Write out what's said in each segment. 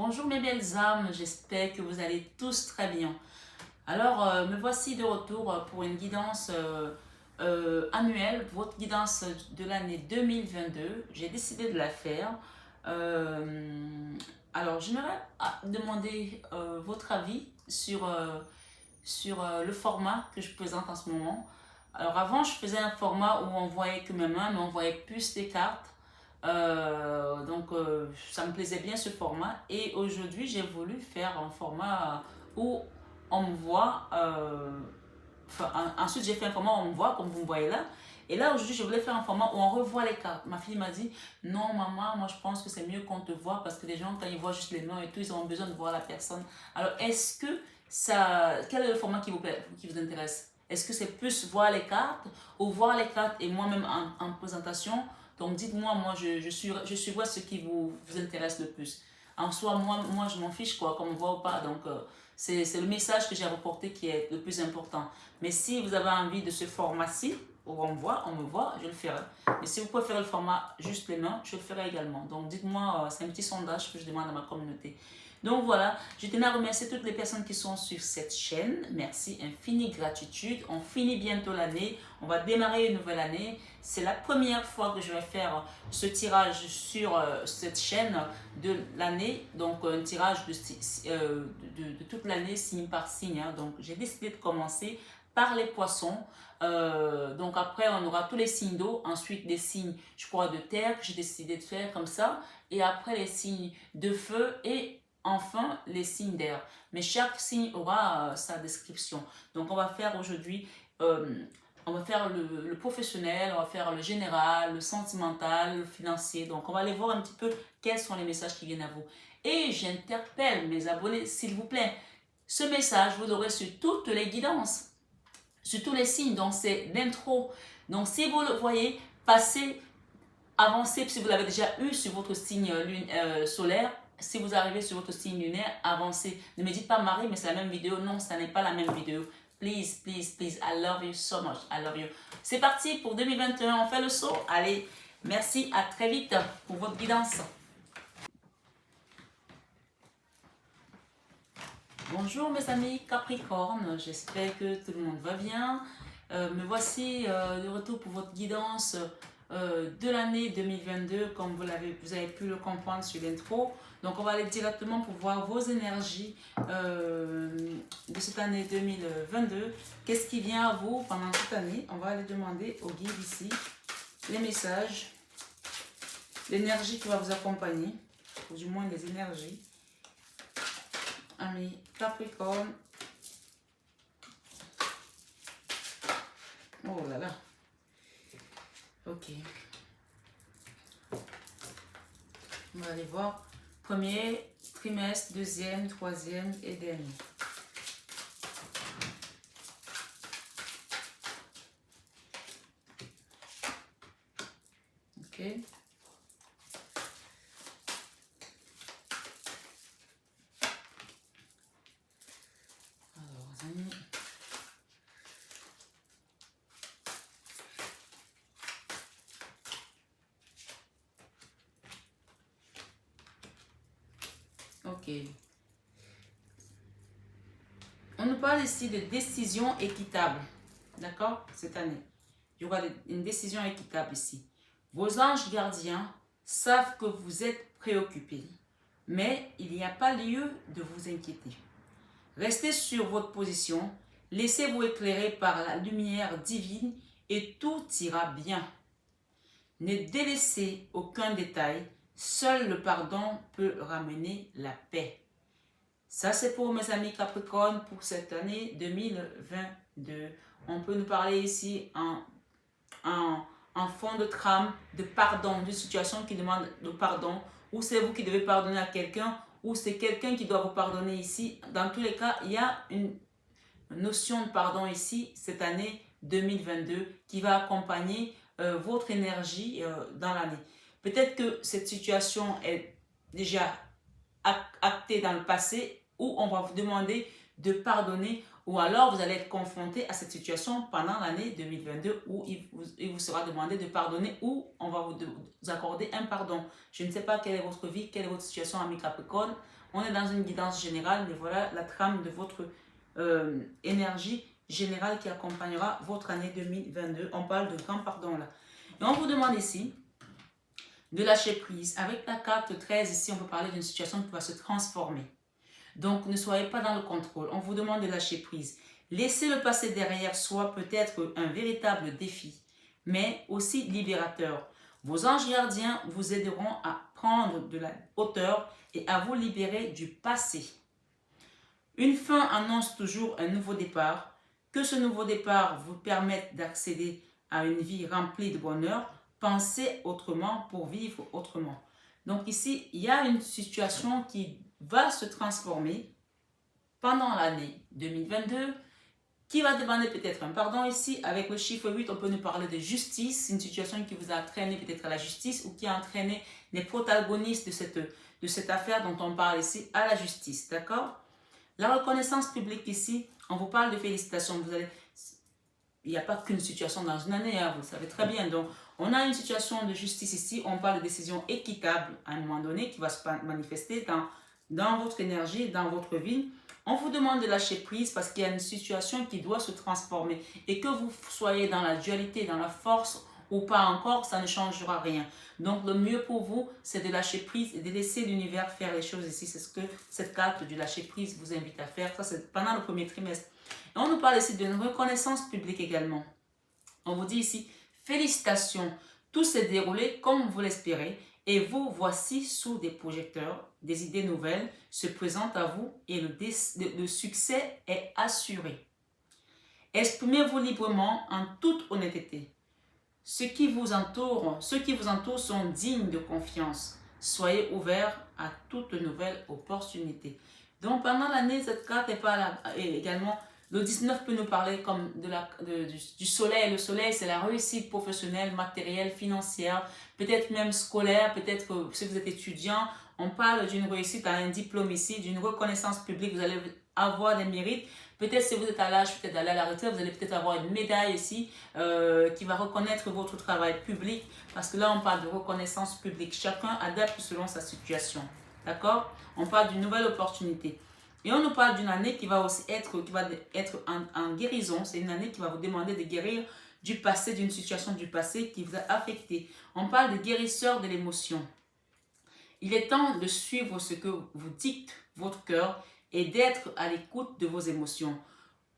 Bonjour mes belles âmes, j'espère que vous allez tous très bien. Alors, me voici de retour pour une guidance annuelle, votre guidance de l'année 2022. J'ai décidé de la faire. Euh, alors, j'aimerais demander votre avis sur le format que je présente en ce moment. Alors, avant, je faisais un format où on voyait que mes mains, mais on voyait plus les cartes. Ça me plaisait bien ce format et aujourd'hui j'ai voulu faire un format où on me voit, ensuite j'ai fait un format où on me voit comme vous me voyez là, et là aujourd'hui je voulais faire un format où on revoit les cartes. Ma fille m'a dit non maman, moi je pense que c'est mieux qu'on te voit parce que les gens quand ils voient juste les noms et tout, ils ont besoin de voir la personne. Alors est-ce que quel est le format qui vous plaît, qui vous intéresse? Est-ce que c'est plus voir les cartes ou voir les cartes et moi-même en présentation? Donc dites-moi, je suis ce qui vous intéresse le plus. En soi, moi je m'en fiche quoi, qu'on me voit ou pas. Donc c'est le message que j'ai reporté qui est le plus important. Mais si vous avez envie de ce format-ci, où on me voit, je le ferai. Mais si vous préférez le format juste les mains, je le ferai également. Donc dites-moi, c'est un petit sondage que je demande à ma communauté. Donc voilà, je tenais à remercier toutes les personnes qui sont sur cette chaîne. Merci, infinie gratitude. On finit bientôt l'année. On va démarrer une nouvelle année. C'est la première fois que je vais faire ce tirage sur cette chaîne de l'année. Donc un tirage de toute l'année, signe par signe. Hein. Donc j'ai décidé de commencer par les poissons. Donc après, on aura tous les signes d'eau. Ensuite, les signes, je crois, de terre que j'ai décidé de faire comme ça. Et après, les signes de feu et enfin les signes d'air. Mais chaque signe aura sa description. Donc on va faire aujourd'hui, on va faire le professionnel, on va faire le général, le sentimental, le financier. Donc on va aller voir un petit peu quels sont les messages qui viennent à vous. Et j'interpelle mes abonnés, s'il vous plaît, ce message, vous l'aurez sur toutes les guidances, sur tous les signes. Donc c'est l'intro. Donc si vous le voyez, passez, avancez, si vous l'avez déjà eu sur votre signe solaire, si vous arrivez sur votre signe lunaire, avancez. Ne me dites pas Marie, mais c'est la même vidéo. Non, ça n'est pas la même vidéo. Please, please, please. I love you so much. I love you. C'est parti pour 2021. On fait le saut. Allez, merci. À très vite pour votre guidance. Bonjour mes amis Capricorne. J'espère que tout le monde va bien. Me voici de retour pour votre guidance de l'année 2022, comme vous avez pu le comprendre sur l'intro. Donc on va aller directement pour voir vos énergies de cette année 2022. Qu'est-ce qui vient à vous pendant cette année? On va aller demander au guide ici les messages, l'énergie qui va vous accompagner, ou du moins les énergies. Amis Capricorne. Oh là là. Ok. On va aller voir premier trimestre, deuxième, troisième et dernier. Ok. Alors, amis. Ok. On nous parle ici de décision équitable. D'accord? Cette année. Il y aura une décision équitable ici. Vos anges gardiens savent que vous êtes préoccupés, mais il n'y a pas lieu de vous inquiéter. Restez sur votre position, laissez-vous éclairer par la lumière divine et tout ira bien. Ne délaissez aucun détail, seul le pardon peut ramener la paix. Ça, c'est pour mes amis Capricorne pour cette année 2022. On peut nous parler ici en fond de trame de pardon, d'une situation qui demande de pardon, ou c'est vous qui devez pardonner à quelqu'un, ou c'est quelqu'un qui doit vous pardonner ici. Dans tous les cas, il y a une notion de pardon ici, cette année 2022, qui va accompagner votre énergie dans l'année. Peut-être que cette situation est déjà actée dans le passé, où on va vous demander de pardonner, ou alors vous allez être confronté à cette situation pendant l'année 2022 où il vous sera demandé de pardonner ou on va vous accorder un pardon. Je ne sais pas quelle est votre vie, quelle est votre situation, ami Capricorne. On est dans une guidance générale, mais voilà la trame de votre énergie générale qui accompagnera votre année 2022. On parle de grand pardon là. Et on vous demande ici de lâcher prise. Avec la carte 13, ici, on peut parler d'une situation qui va se transformer. Donc, ne soyez pas dans le contrôle. On vous demande de lâcher prise. Laisser le passé derrière soi peut être un véritable défi, mais aussi libérateur. Vos anges gardiens vous aideront à prendre de la hauteur et à vous libérer du passé. Une fin annonce toujours un nouveau départ. Que ce nouveau départ vous permette d'accéder à une vie remplie de bonheur, pensez autrement pour vivre autrement. Donc ici, il y a une situation qui va se transformer pendant l'année 2022, qui va demander peut-être un pardon ici. Avec le chiffre 8, on peut nous parler de justice, une situation qui vous a entraîné peut-être à la justice ou qui a entraîné les protagonistes de cette affaire dont on parle ici à la justice, d'accord? La reconnaissance publique ici, on vous parle de félicitations. Il n'y a pas qu'une situation dans une année, hein, vous le savez très bien. Donc, on a une situation de justice ici, on parle de décision équitable à un moment donné qui va se manifester dans votre énergie, dans votre vie. On vous demande de lâcher prise parce qu'il y a une situation qui doit se transformer. Et que vous soyez dans la dualité, dans la force ou pas encore, ça ne changera rien. Donc, le mieux pour vous, c'est de lâcher prise et de laisser l'univers faire les choses ici. C'est ce que cette carte du lâcher prise vous invite à faire. Ça, c'est pendant le premier trimestre. Et on nous parle ici d'une reconnaissance publique également. On vous dit ici, félicitations, tout s'est déroulé comme vous l'espérez et vous voici sous des projecteurs, des idées nouvelles se présentent à vous et le succès est assuré. Exprimez-vous librement en toute honnêteté. Ceux qui vous entourent sont dignes de confiance. Soyez ouverts à toute nouvelle opportunité. Donc pendant l'année, cette carte est pas là. Et également, le 19 peut nous parler comme du soleil. Le soleil, c'est la réussite professionnelle, matérielle, financière, peut-être même scolaire, peut-être que si vous êtes étudiant, on parle d'une réussite à un diplôme ici, d'une reconnaissance publique, vous allez avoir des mérites. Peut-être si vous êtes à l'âge peut-être d'aller à la retraite, vous allez peut-être avoir une médaille ici qui va reconnaître votre travail public, parce que là on parle de reconnaissance publique. Chacun adapte selon sa situation. D'accord? On parle d'une nouvelle opportunité. Et on nous parle d'une année qui va aussi être en guérison. C'est une année qui va vous demander de guérir du passé, d'une situation du passé qui vous a affecté. On parle de guérisseur de l'émotion. Il est temps de suivre ce que vous dicte votre cœur et d'être à l'écoute de vos émotions.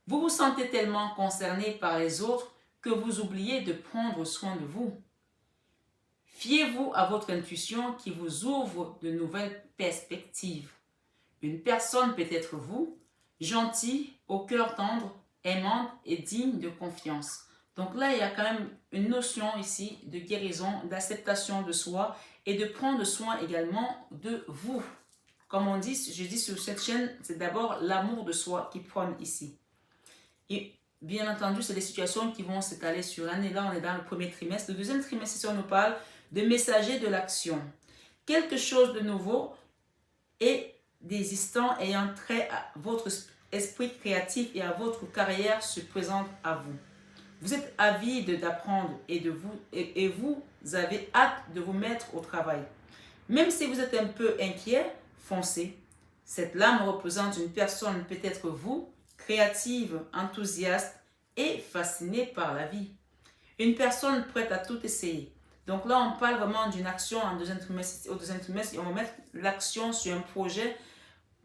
Vous vous sentez tellement concerné par les autres que vous oubliez de prendre soin de vous. Fiez-vous à votre intuition qui vous ouvre de nouvelles perspectives. Une personne peut être vous, gentille, au cœur tendre, aimante et digne de confiance. Donc là, il y a quand même une notion ici de guérison, d'acceptation de soi et de prendre soin également de vous. Comme on dit, je dis sur cette chaîne, c'est d'abord l'amour de soi qui prône ici. Et bien entendu, c'est des situations qui vont s'étaler sur l'année. Là, on est dans le premier trimestre. Le deuxième trimestre, ici, on nous parle de messager de l'action. Quelque chose de nouveau et d'existant ayant trait à votre esprit créatif et à votre carrière se présente à vous. Vous êtes avide d'apprendre et vous avez hâte de vous mettre au travail. Même si vous êtes un peu inquiet, foncez. Cette lame représente une personne, peut-être vous, créative, enthousiaste et fascinée par la vie. Une personne prête à tout essayer. Donc là, on parle vraiment d'une action au deuxième trimestre, et on va mettre l'action sur un projet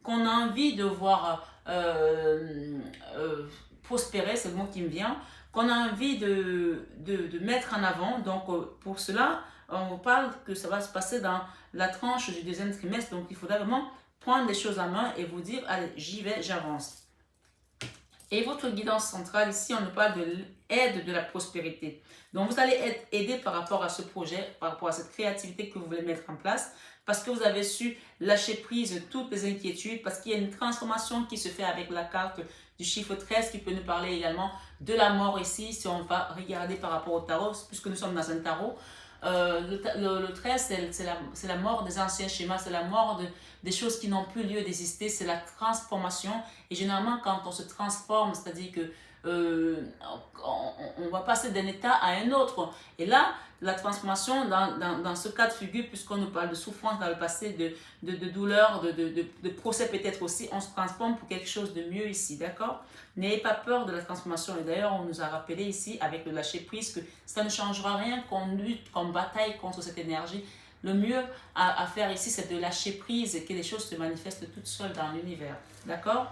qu'on a envie de voir prospérer, c'est le mot qui me vient, qu'on a envie de mettre en avant. Donc pour cela, on parle que ça va se passer dans la tranche du deuxième trimestre. Donc il faudra vraiment prendre les choses en main et vous dire, allez, j'y vais, j'avance. Et votre guidance centrale, ici, on nous parle de l'aide de la prospérité. Donc, vous allez être aidé par rapport à ce projet, par rapport à cette créativité que vous voulez mettre en place, parce que vous avez su lâcher prise de toutes les inquiétudes, parce qu'il y a une transformation qui se fait avec la carte du chiffre 13 qui peut nous parler également de la mort ici, si on va regarder par rapport au tarot, puisque nous sommes dans un tarot. Le 13, c'est la mort des anciens schémas, c'est la mort des choses qui n'ont plus lieu d'exister, c'est la transformation. Et généralement, quand on se transforme, c'est-à-dire que on va passer d'un état à un autre. Et là, la transformation, dans ce cas de figure, puisqu'on nous parle de souffrance dans le passé, de douleur, de procès peut-être aussi, on se transforme pour quelque chose de mieux ici, d'accord? N'ayez pas peur de la transformation. Et d'ailleurs, on nous a rappelé ici, avec le lâcher-prise, que ça ne changera rien, qu'on lutte, qu'on bataille contre cette énergie. Le mieux à faire ici, c'est de lâcher prise et que les choses se manifestent toutes seules dans l'univers, d'accord?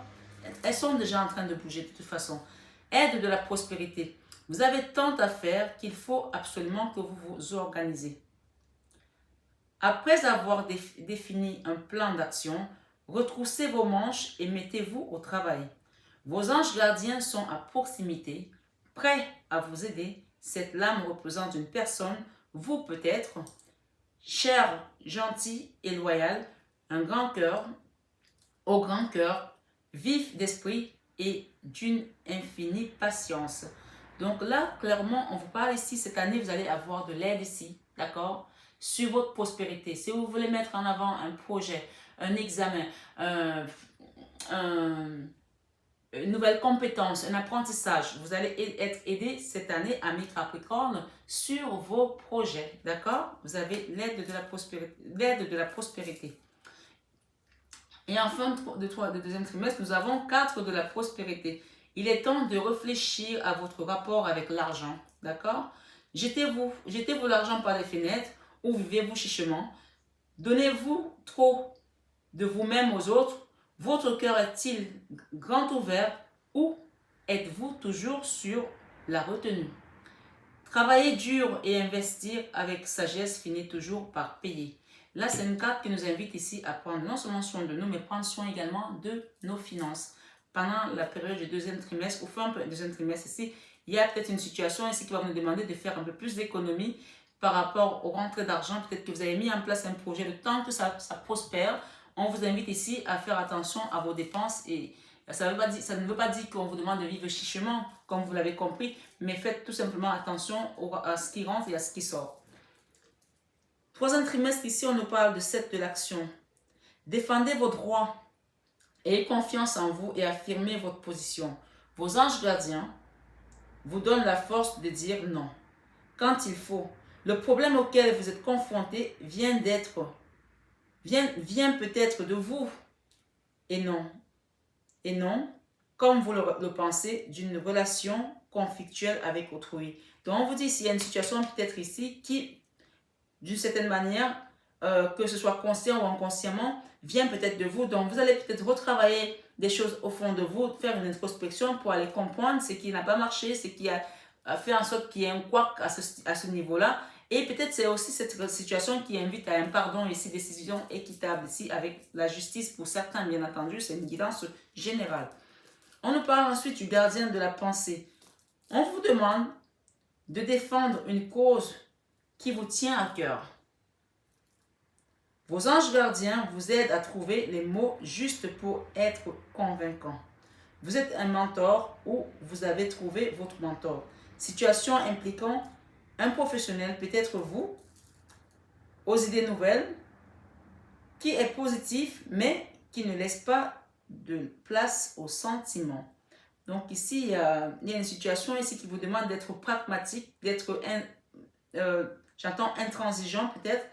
Elles sont déjà en train de bouger de toute façon. Aide de la prospérité. Vous avez tant à faire qu'il faut absolument que vous vous organisez. Après avoir défini un plan d'action, retroussez vos manches et mettez-vous au travail. Vos anges gardiens sont à proximité, prêts à vous aider. Cette lame représente une personne, vous peut-être, cher, gentil et loyal, un grand cœur, au grand cœur, vif d'esprit et d'une infinie patience. Donc là, clairement, on vous parle ici, cette année, vous allez avoir de l'aide ici, d'accord? Sur votre prospérité. Si vous voulez mettre en avant un projet, un examen, une nouvelle compétence, un apprentissage, vous allez être aidé cette année, ami Capricorne, sur vos projets, d'accord? Vous avez l'aide de la prospérité. Et enfin, de deuxième trimestre, nous avons 4 de la prospérité. Il est temps de réfléchir à votre rapport avec l'argent, d'accord? Jetez-vous l'argent par les fenêtres ou vivez-vous chichement. Donnez-vous trop de vous-même aux autres. Votre cœur est-il grand ouvert ou êtes-vous toujours sur la retenue? Travailler dur et investir avec sagesse finit toujours par payer. Là, c'est une carte qui nous invite ici à prendre non seulement soin de nous, mais prendre soin également de nos finances. Pendant la période du deuxième trimestre, ou fin du deuxième trimestre ici, il y a peut-être une situation ici qui va nous demander de faire un peu plus d'économie par rapport aux rentrées d'argent. Peut-être que vous avez mis en place un projet, le temps que ça prospère. On vous invite ici à faire attention à vos dépenses et ça ne veut pas dire qu'on vous demande de vivre chichement, comme vous l'avez compris, mais faites tout simplement attention à ce qui rentre et à ce qui sort. Troisième trimestre, ici, on nous parle de 7 de l'action. Défendez vos droits, ayez confiance en vous et affirmez votre position. Vos anges gardiens vous donnent la force de dire non quand il faut. Le problème auquel vous êtes confronté vient peut-être de vous et non, comme vous le pensez, d'une relation conflictuelle avec autrui. Donc, on vous dit s'il y a une situation peut-être ici qui, d'une certaine manière, que ce soit conscient ou inconsciemment, vient peut-être de vous. Donc, vous allez peut-être retravailler des choses au fond de vous, faire une introspection pour aller comprendre ce qui n'a pas marché, ce qui a fait en sorte qu'il y ait un couac à ce niveau-là. Et peut-être c'est aussi cette situation qui invite à un pardon ici, décision équitable ici avec la justice pour certains, bien entendu, c'est une guidance générale. On nous parle ensuite du gardien de la pensée. On vous demande de défendre une cause qui vous tient à cœur. Vos anges gardiens vous aident à trouver les mots justes pour être convaincants. Vous êtes un mentor ou vous avez trouvé votre mentor. Situation impliquant un professionnel, peut-être vous, aux idées nouvelles, qui est positif, mais qui ne laisse pas de place aux sentiments. Donc ici, il y a une situation ici qui vous demande d'être pragmatique, d'être, j'entends intransigeant peut-être.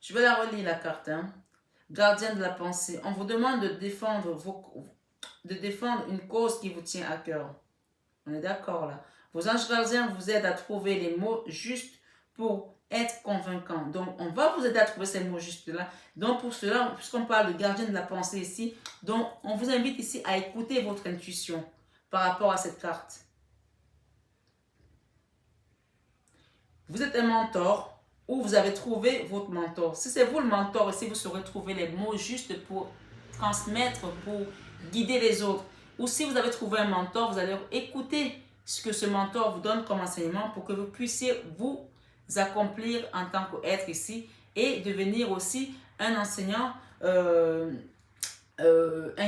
Je vais la relire la carte. Gardien de la pensée. On vous demande de défendre une cause qui vous tient à cœur. On est d'accord là. Vos anges gardiens vous aident à trouver les mots justes pour être convaincant. Donc, on va vous aider à trouver ces mots justes-là. Donc, pour cela, puisqu'on parle de gardien de la pensée ici, donc, on vous invite ici à écouter votre intuition par rapport à cette carte. Vous êtes un mentor ou vous avez trouvé votre mentor. Si c'est vous le mentor, ici, vous saurez trouver les mots justes pour transmettre, pour guider les autres. Ou si vous avez trouvé un mentor, vous allez écouter ce que ce mentor vous donne comme enseignement pour que vous puissiez vous accomplir en tant qu'être ici et devenir aussi un enseignant, un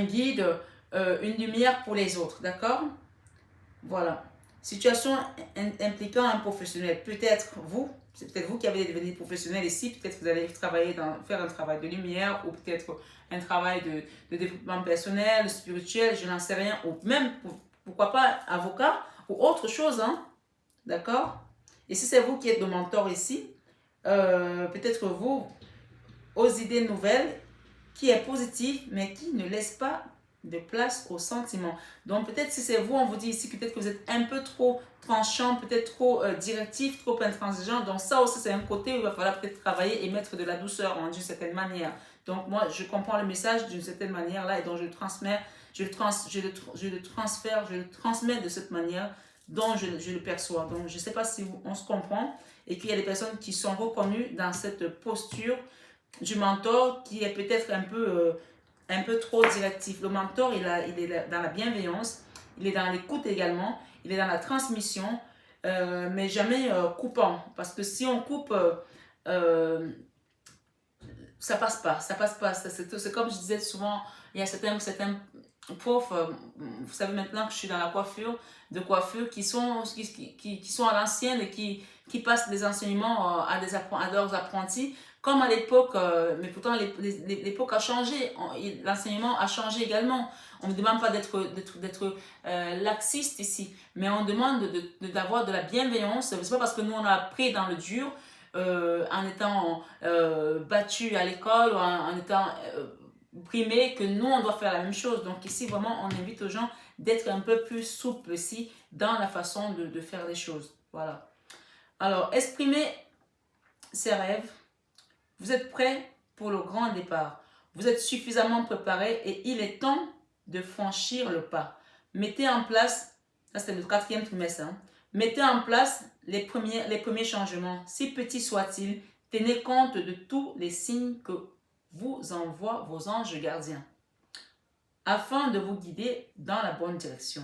guide, une lumière pour les autres. D'accord? Voilà. Situation impliquant un professionnel. Peut-être vous, c'est peut-être vous qui avez devenu professionnel ici, peut-être que vous allez travailler faire un travail de lumière ou peut-être un travail de développement personnel, spirituel, je n'en sais rien, ou même, pourquoi pas, avocat ou autre chose, hein, d'accord? Et si c'est vous qui êtes le mentor ici, peut-être vous, aux idées nouvelles, qui est positive, mais qui ne laisse pas de place aux sentiments. Donc peut-être si c'est vous, on vous dit ici que peut-être que vous êtes un peu trop tranchant, peut-être trop directif, trop intransigeant. Donc ça aussi c'est un côté où il va falloir peut-être travailler et mettre de la douceur hein, d'une certaine manière. Donc moi je comprends le message d'une certaine manière là et donc je le transmets, je le transfère, je le transmets de cette manière dont je le perçois. Donc je ne sais pas si on se comprend et qu'il y a des personnes qui sont reconnues dans cette posture du mentor qui est peut-être un peu trop directif. Le mentor, il est dans la bienveillance, il est dans l'écoute également, il est dans la transmission, mais jamais coupant. Parce que si on coupe, ça passe pas, ça passe pas. C'est comme je disais souvent, il y a certains profs, vous savez maintenant que je suis dans la coiffure, qui sont à l'ancienne et qui passent des enseignements à leurs apprentis, comme à l'époque, mais pourtant l'époque a changé, l'enseignement a changé également. On ne demande pas d'être laxiste ici, mais on demande d'avoir de la bienveillance. C'est pas parce que nous on a appris dans le dur, en étant battu à l'école ou en étant primé, que nous on doit faire la même chose. Donc ici vraiment on invite aux gens d'être un peu plus souple ici dans la façon de faire les choses. Voilà. Alors exprimer ses rêves. Vous êtes prêt pour le grand départ. Vous êtes suffisamment préparé et il est temps de franchir le pas. Mettez en place, ça c'est le 4e trimestre, hein, mettez en place les premiers changements, si petits soient-ils. Tenez compte de tous les signes que vous envoient vos anges gardiens, afin de vous guider dans la bonne direction.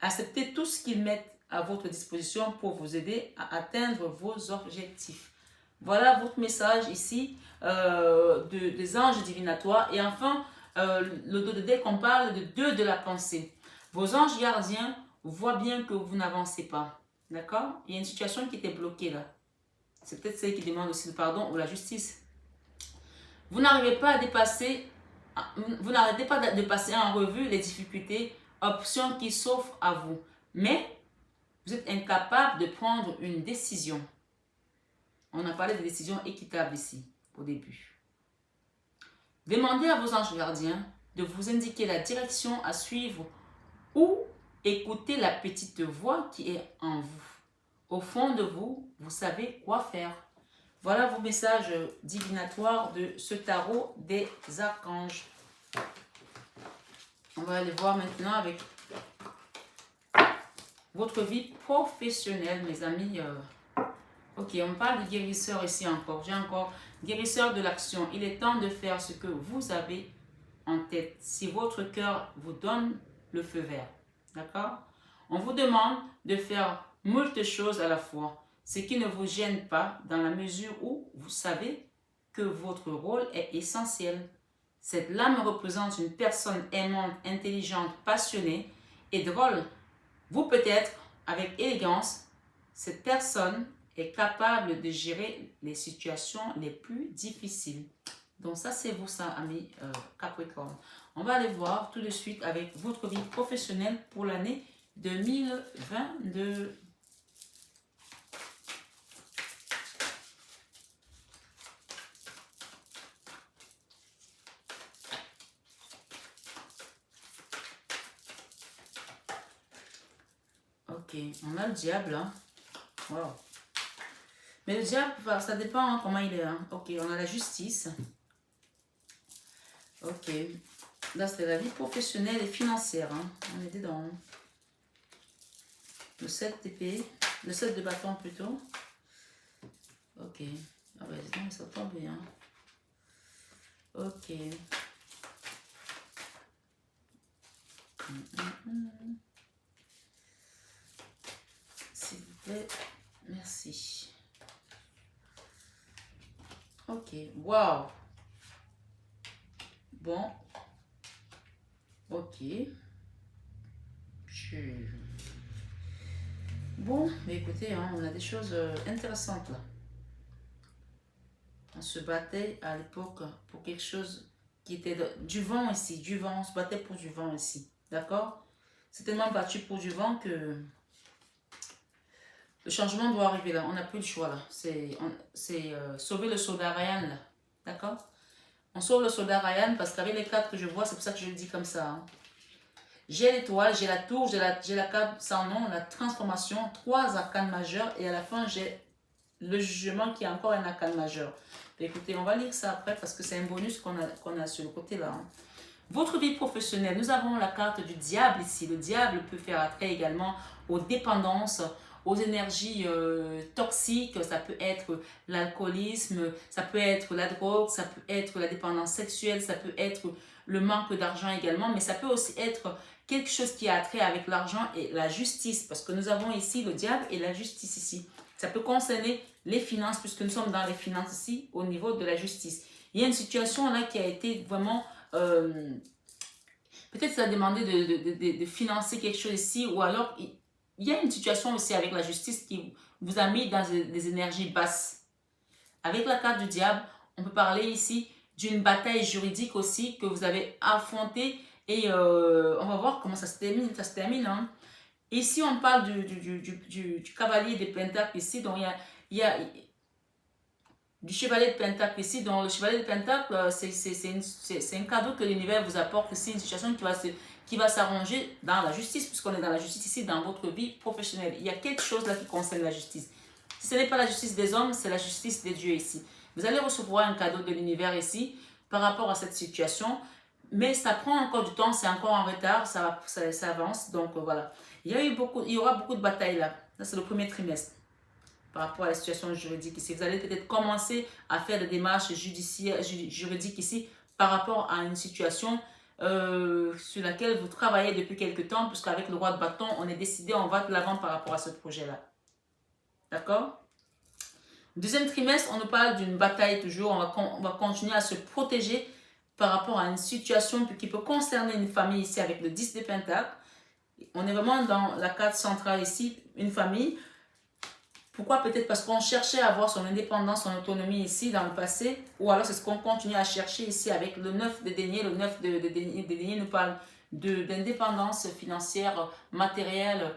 Acceptez tout ce qu'ils mettent à votre disposition pour vous aider à atteindre vos objectifs. Voilà votre message ici des anges divinatoires. Et enfin, le dos de deck, on parle de 2 de la pensée. Vos anges gardiens voient bien que vous n'avancez pas. D'accord? Il y a une situation qui était bloquée là. C'est peut-être celle qui demande aussi le pardon ou la justice. Vous n'arrivez pas à dépasser, vous n'arrêtez pas de passer en revue les difficultés, options qui s'offrent à vous. Mais vous êtes incapable de prendre une décision. On a parlé de décisions équitables ici, au début. Demandez à vos anges gardiens de vous indiquer la direction à suivre ou écoutez la petite voix qui est en vous. Au fond de vous, vous savez quoi faire. Voilà vos messages divinatoires de ce tarot des archanges. On va aller voir maintenant avec votre vie professionnelle, mes amis. Ok, on parle de guérisseur ici encore. J'ai encore guérisseur de l'action. Il est temps de faire ce que vous avez en tête. Si votre cœur vous donne le feu vert. D'accord? On vous demande de faire moult choses à la fois. Ce qui ne vous gêne pas dans la mesure où vous savez que votre rôle est essentiel. Cette lame représente une personne aimante, intelligente, passionnée et drôle. Vous peut-être, avec élégance, cette personne est capable de gérer les situations les plus difficiles. Donc ça, c'est vous, ça, amis Capricorne. On va aller voir tout de suite avec votre vie professionnelle pour l'année 2022. Ok, on a le diable, hein. Wow. Mais le diable, ça dépend hein, comment il est. Hein. Ok, on a la justice. Ok. Là, c'est la vie professionnelle et financière. Hein. On est dedans. Le 7 d'épée. Le 7 de bâton plutôt. Ok. Ah ben, dis donc, ça tombe bien. Ok. S'il vous plaît. Merci. Ok. Wow. Bon. Ok. Bon, mais écoutez, hein, on a des choses intéressantes là. On se battait à l'époque pour quelque chose qui était du vent ici, du vent, on se battait pour du vent ici, d'accord? C'est tellement battu pour du vent que le changement doit arriver là, on n'a plus le choix là. C'est sauver le soldat Ryan là, d'accord? On sauve le soldat Ryan parce qu'avec les cartes que je vois, c'est pour ça que je le dis comme ça. Hein. J'ai l'étoile, j'ai la tour, j'ai la carte sans nom, la transformation, 3 arcanes majeurs et à la fin j'ai le jugement qui est encore un arcane majeur. Écoutez, on va lire ça après parce que c'est un bonus qu'on a sur le côté là. Hein. Votre vie professionnelle, nous avons la carte du diable ici. Le diable peut faire attrait également aux dépendances, aux énergies toxiques. Ça peut être l'alcoolisme, ça peut être la drogue, ça peut être la dépendance sexuelle, ça peut être le manque d'argent également, mais ça peut aussi être quelque chose qui a trait avec l'argent et la justice, parce que nous avons ici le diable et la justice ici. Ça peut concerner les finances, puisque nous sommes dans les finances ici, au niveau de la justice. Il y a une situation là qui a été vraiment... peut-être ça a demandé de financer quelque chose ici, ou alors il y a une situation aussi avec la justice qui vous a mis dans des énergies basses. Avec la carte du diable, on peut parler ici d'une bataille juridique aussi que vous avez affrontée et on va voir comment ça se termine. Ça se termine hein. Ici, on parle du cavalier de Pentacles ici, donc il y a du chevalier de Pentacle ici. Donc, le chevalier de Pentacle, c'est un cadeau que l'univers vous apporte. C'est une situation qui va s'arranger dans la justice, puisqu'on est dans la justice ici, dans votre vie professionnelle. Il y a quelque chose là qui concerne la justice. Si ce n'est pas la justice des hommes, c'est la justice des dieux ici. Vous allez recevoir un cadeau de l'univers ici par rapport à cette situation, mais ça prend encore du temps, c'est encore en retard, ça avance. Donc, voilà. Il y aura beaucoup de batailles là. Ça, c'est le premier trimestre par rapport à la situation juridique ici. Vous allez peut-être commencer à faire des démarches juridiques ici par rapport à une situation sur laquelle vous travaillez depuis quelque temps, puisqu'avec le roi de bâton, on est décidé, on va de l'avant par rapport à ce projet-là. D'accord? Deuxième trimestre, on nous parle d'une bataille toujours, on va continuer à se protéger par rapport à une situation qui peut concerner une famille ici avec le 10 de Pentacle. On est vraiment dans la carte centrale ici, une famille. Pourquoi? Peut-être parce qu'on cherchait à avoir son indépendance, son autonomie ici dans le passé, ou alors c'est ce qu'on continue à chercher ici avec le 9 de denier. Le 9 de denier nous parle d'indépendance financière, matérielle,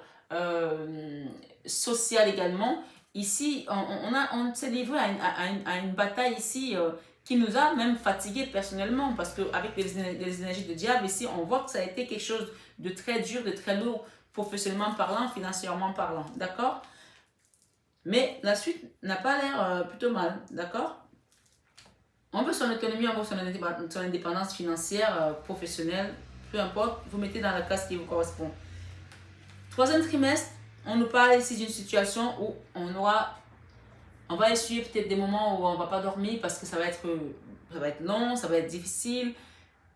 sociale également. Ici, on s'est livré à une bataille ici qui nous a même fatigués personnellement, parce qu'avec les énergies de diable ici, on voit que ça a été quelque chose de très dur, de très lourd, professionnellement parlant, financièrement parlant. D'accord? Mais la suite n'a pas l'air plutôt mal, d'accord? On veut son autonomie, on veut son indépendance financière, professionnelle, peu importe, vous mettez dans la case qui vous correspond. Troisième trimestre, on nous parle ici d'une situation où on va essuyer peut-être des moments où on ne va pas dormir parce que ça va être long, ça va être difficile.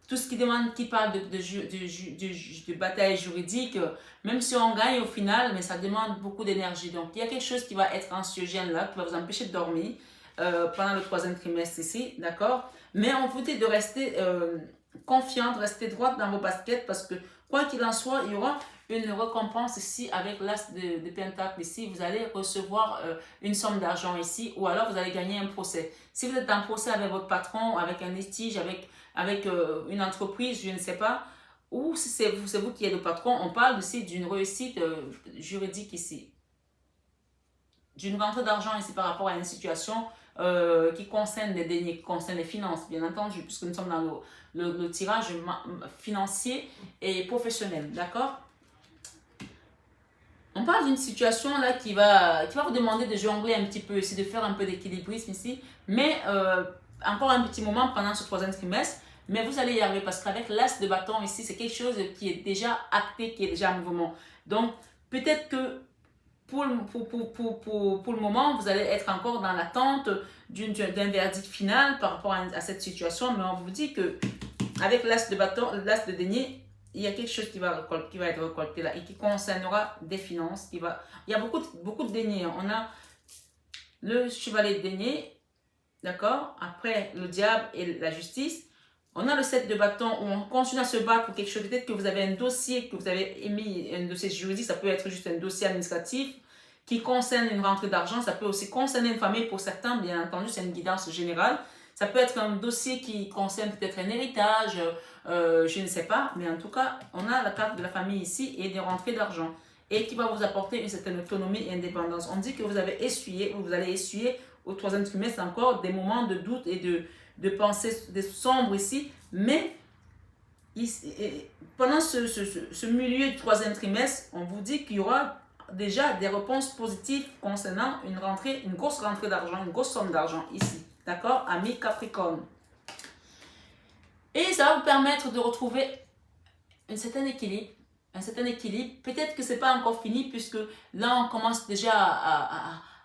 Tout ce qui parle de bataille juridique, même si on gagne au final, mais ça demande beaucoup d'énergie. Donc, il y a quelque chose qui va être anxiogène là, qui va vous empêcher de dormir pendant le troisième trimestre ici, d'accord? Mais on vous dit de rester confiante, rester droite dans vos baskets parce que, quoi qu'il en soit, il y aura une récompense ici avec l'as de Pentacle ici. Vous allez recevoir une somme d'argent ici ou alors vous allez gagner un procès. Si vous êtes en procès avec votre patron, avec un litige, avec une entreprise, je ne sais pas, ou si c'est vous qui êtes le patron, on parle aussi d'une réussite juridique ici. D'une rentrée d'argent ici par rapport à une situation qui concerne les deniers, qui concerne les finances, bien entendu, puisque nous sommes dans le tirage financier et professionnel, d'accord? On parle d'une situation là qui va vous demander de jongler un petit peu ici, de faire un peu d'équilibrisme ici, mais encore un petit moment pendant ce troisième trimestre, mais vous allez y arriver parce qu'avec l'as de bâton ici, c'est quelque chose qui est déjà acté, qui est déjà en mouvement. Donc, peut-être que pour le moment, vous allez être encore dans l'attente d'un verdict final par rapport à cette situation, mais on vous dit que avec l'as de bâton, l'as de denier, il y a quelque chose qui va être récolté là et qui concernera des finances. Il y a beaucoup de deniers. On a le chevalier de denier, d'accord? Après, le diable et la justice. On a le 7 de bâton où on continue à se battre pour quelque chose. Peut-être que vous avez un dossier, que vous avez émis un dossier juridique. Ça peut être juste un dossier administratif. qui concerne une rentrée d'argent. Ça peut aussi concerner une famille pour certains, bien entendu, c'est une guidance générale. Ça peut être un dossier qui concerne peut-être un héritage, je ne sais pas. Mais en tout cas, on a la carte de la famille ici et des rentrées d'argent. Et qui va vous apporter une certaine autonomie et indépendance. On dit que vous avez essuyé, ou vous allez essuyer au 3e trimestre encore des moments de doute et de pensée sombres ici. Mais pendant ce milieu du 3e trimestre, on vous dit qu'il y aura déjà des réponses positives concernant une grosse rentrée d'argent, une grosse somme d'argent ici. D'accord, ami Capricorne. Et ça va vous permettre de retrouver un certain équilibre. Peut-être que ce n'est pas encore fini puisque là, on commence déjà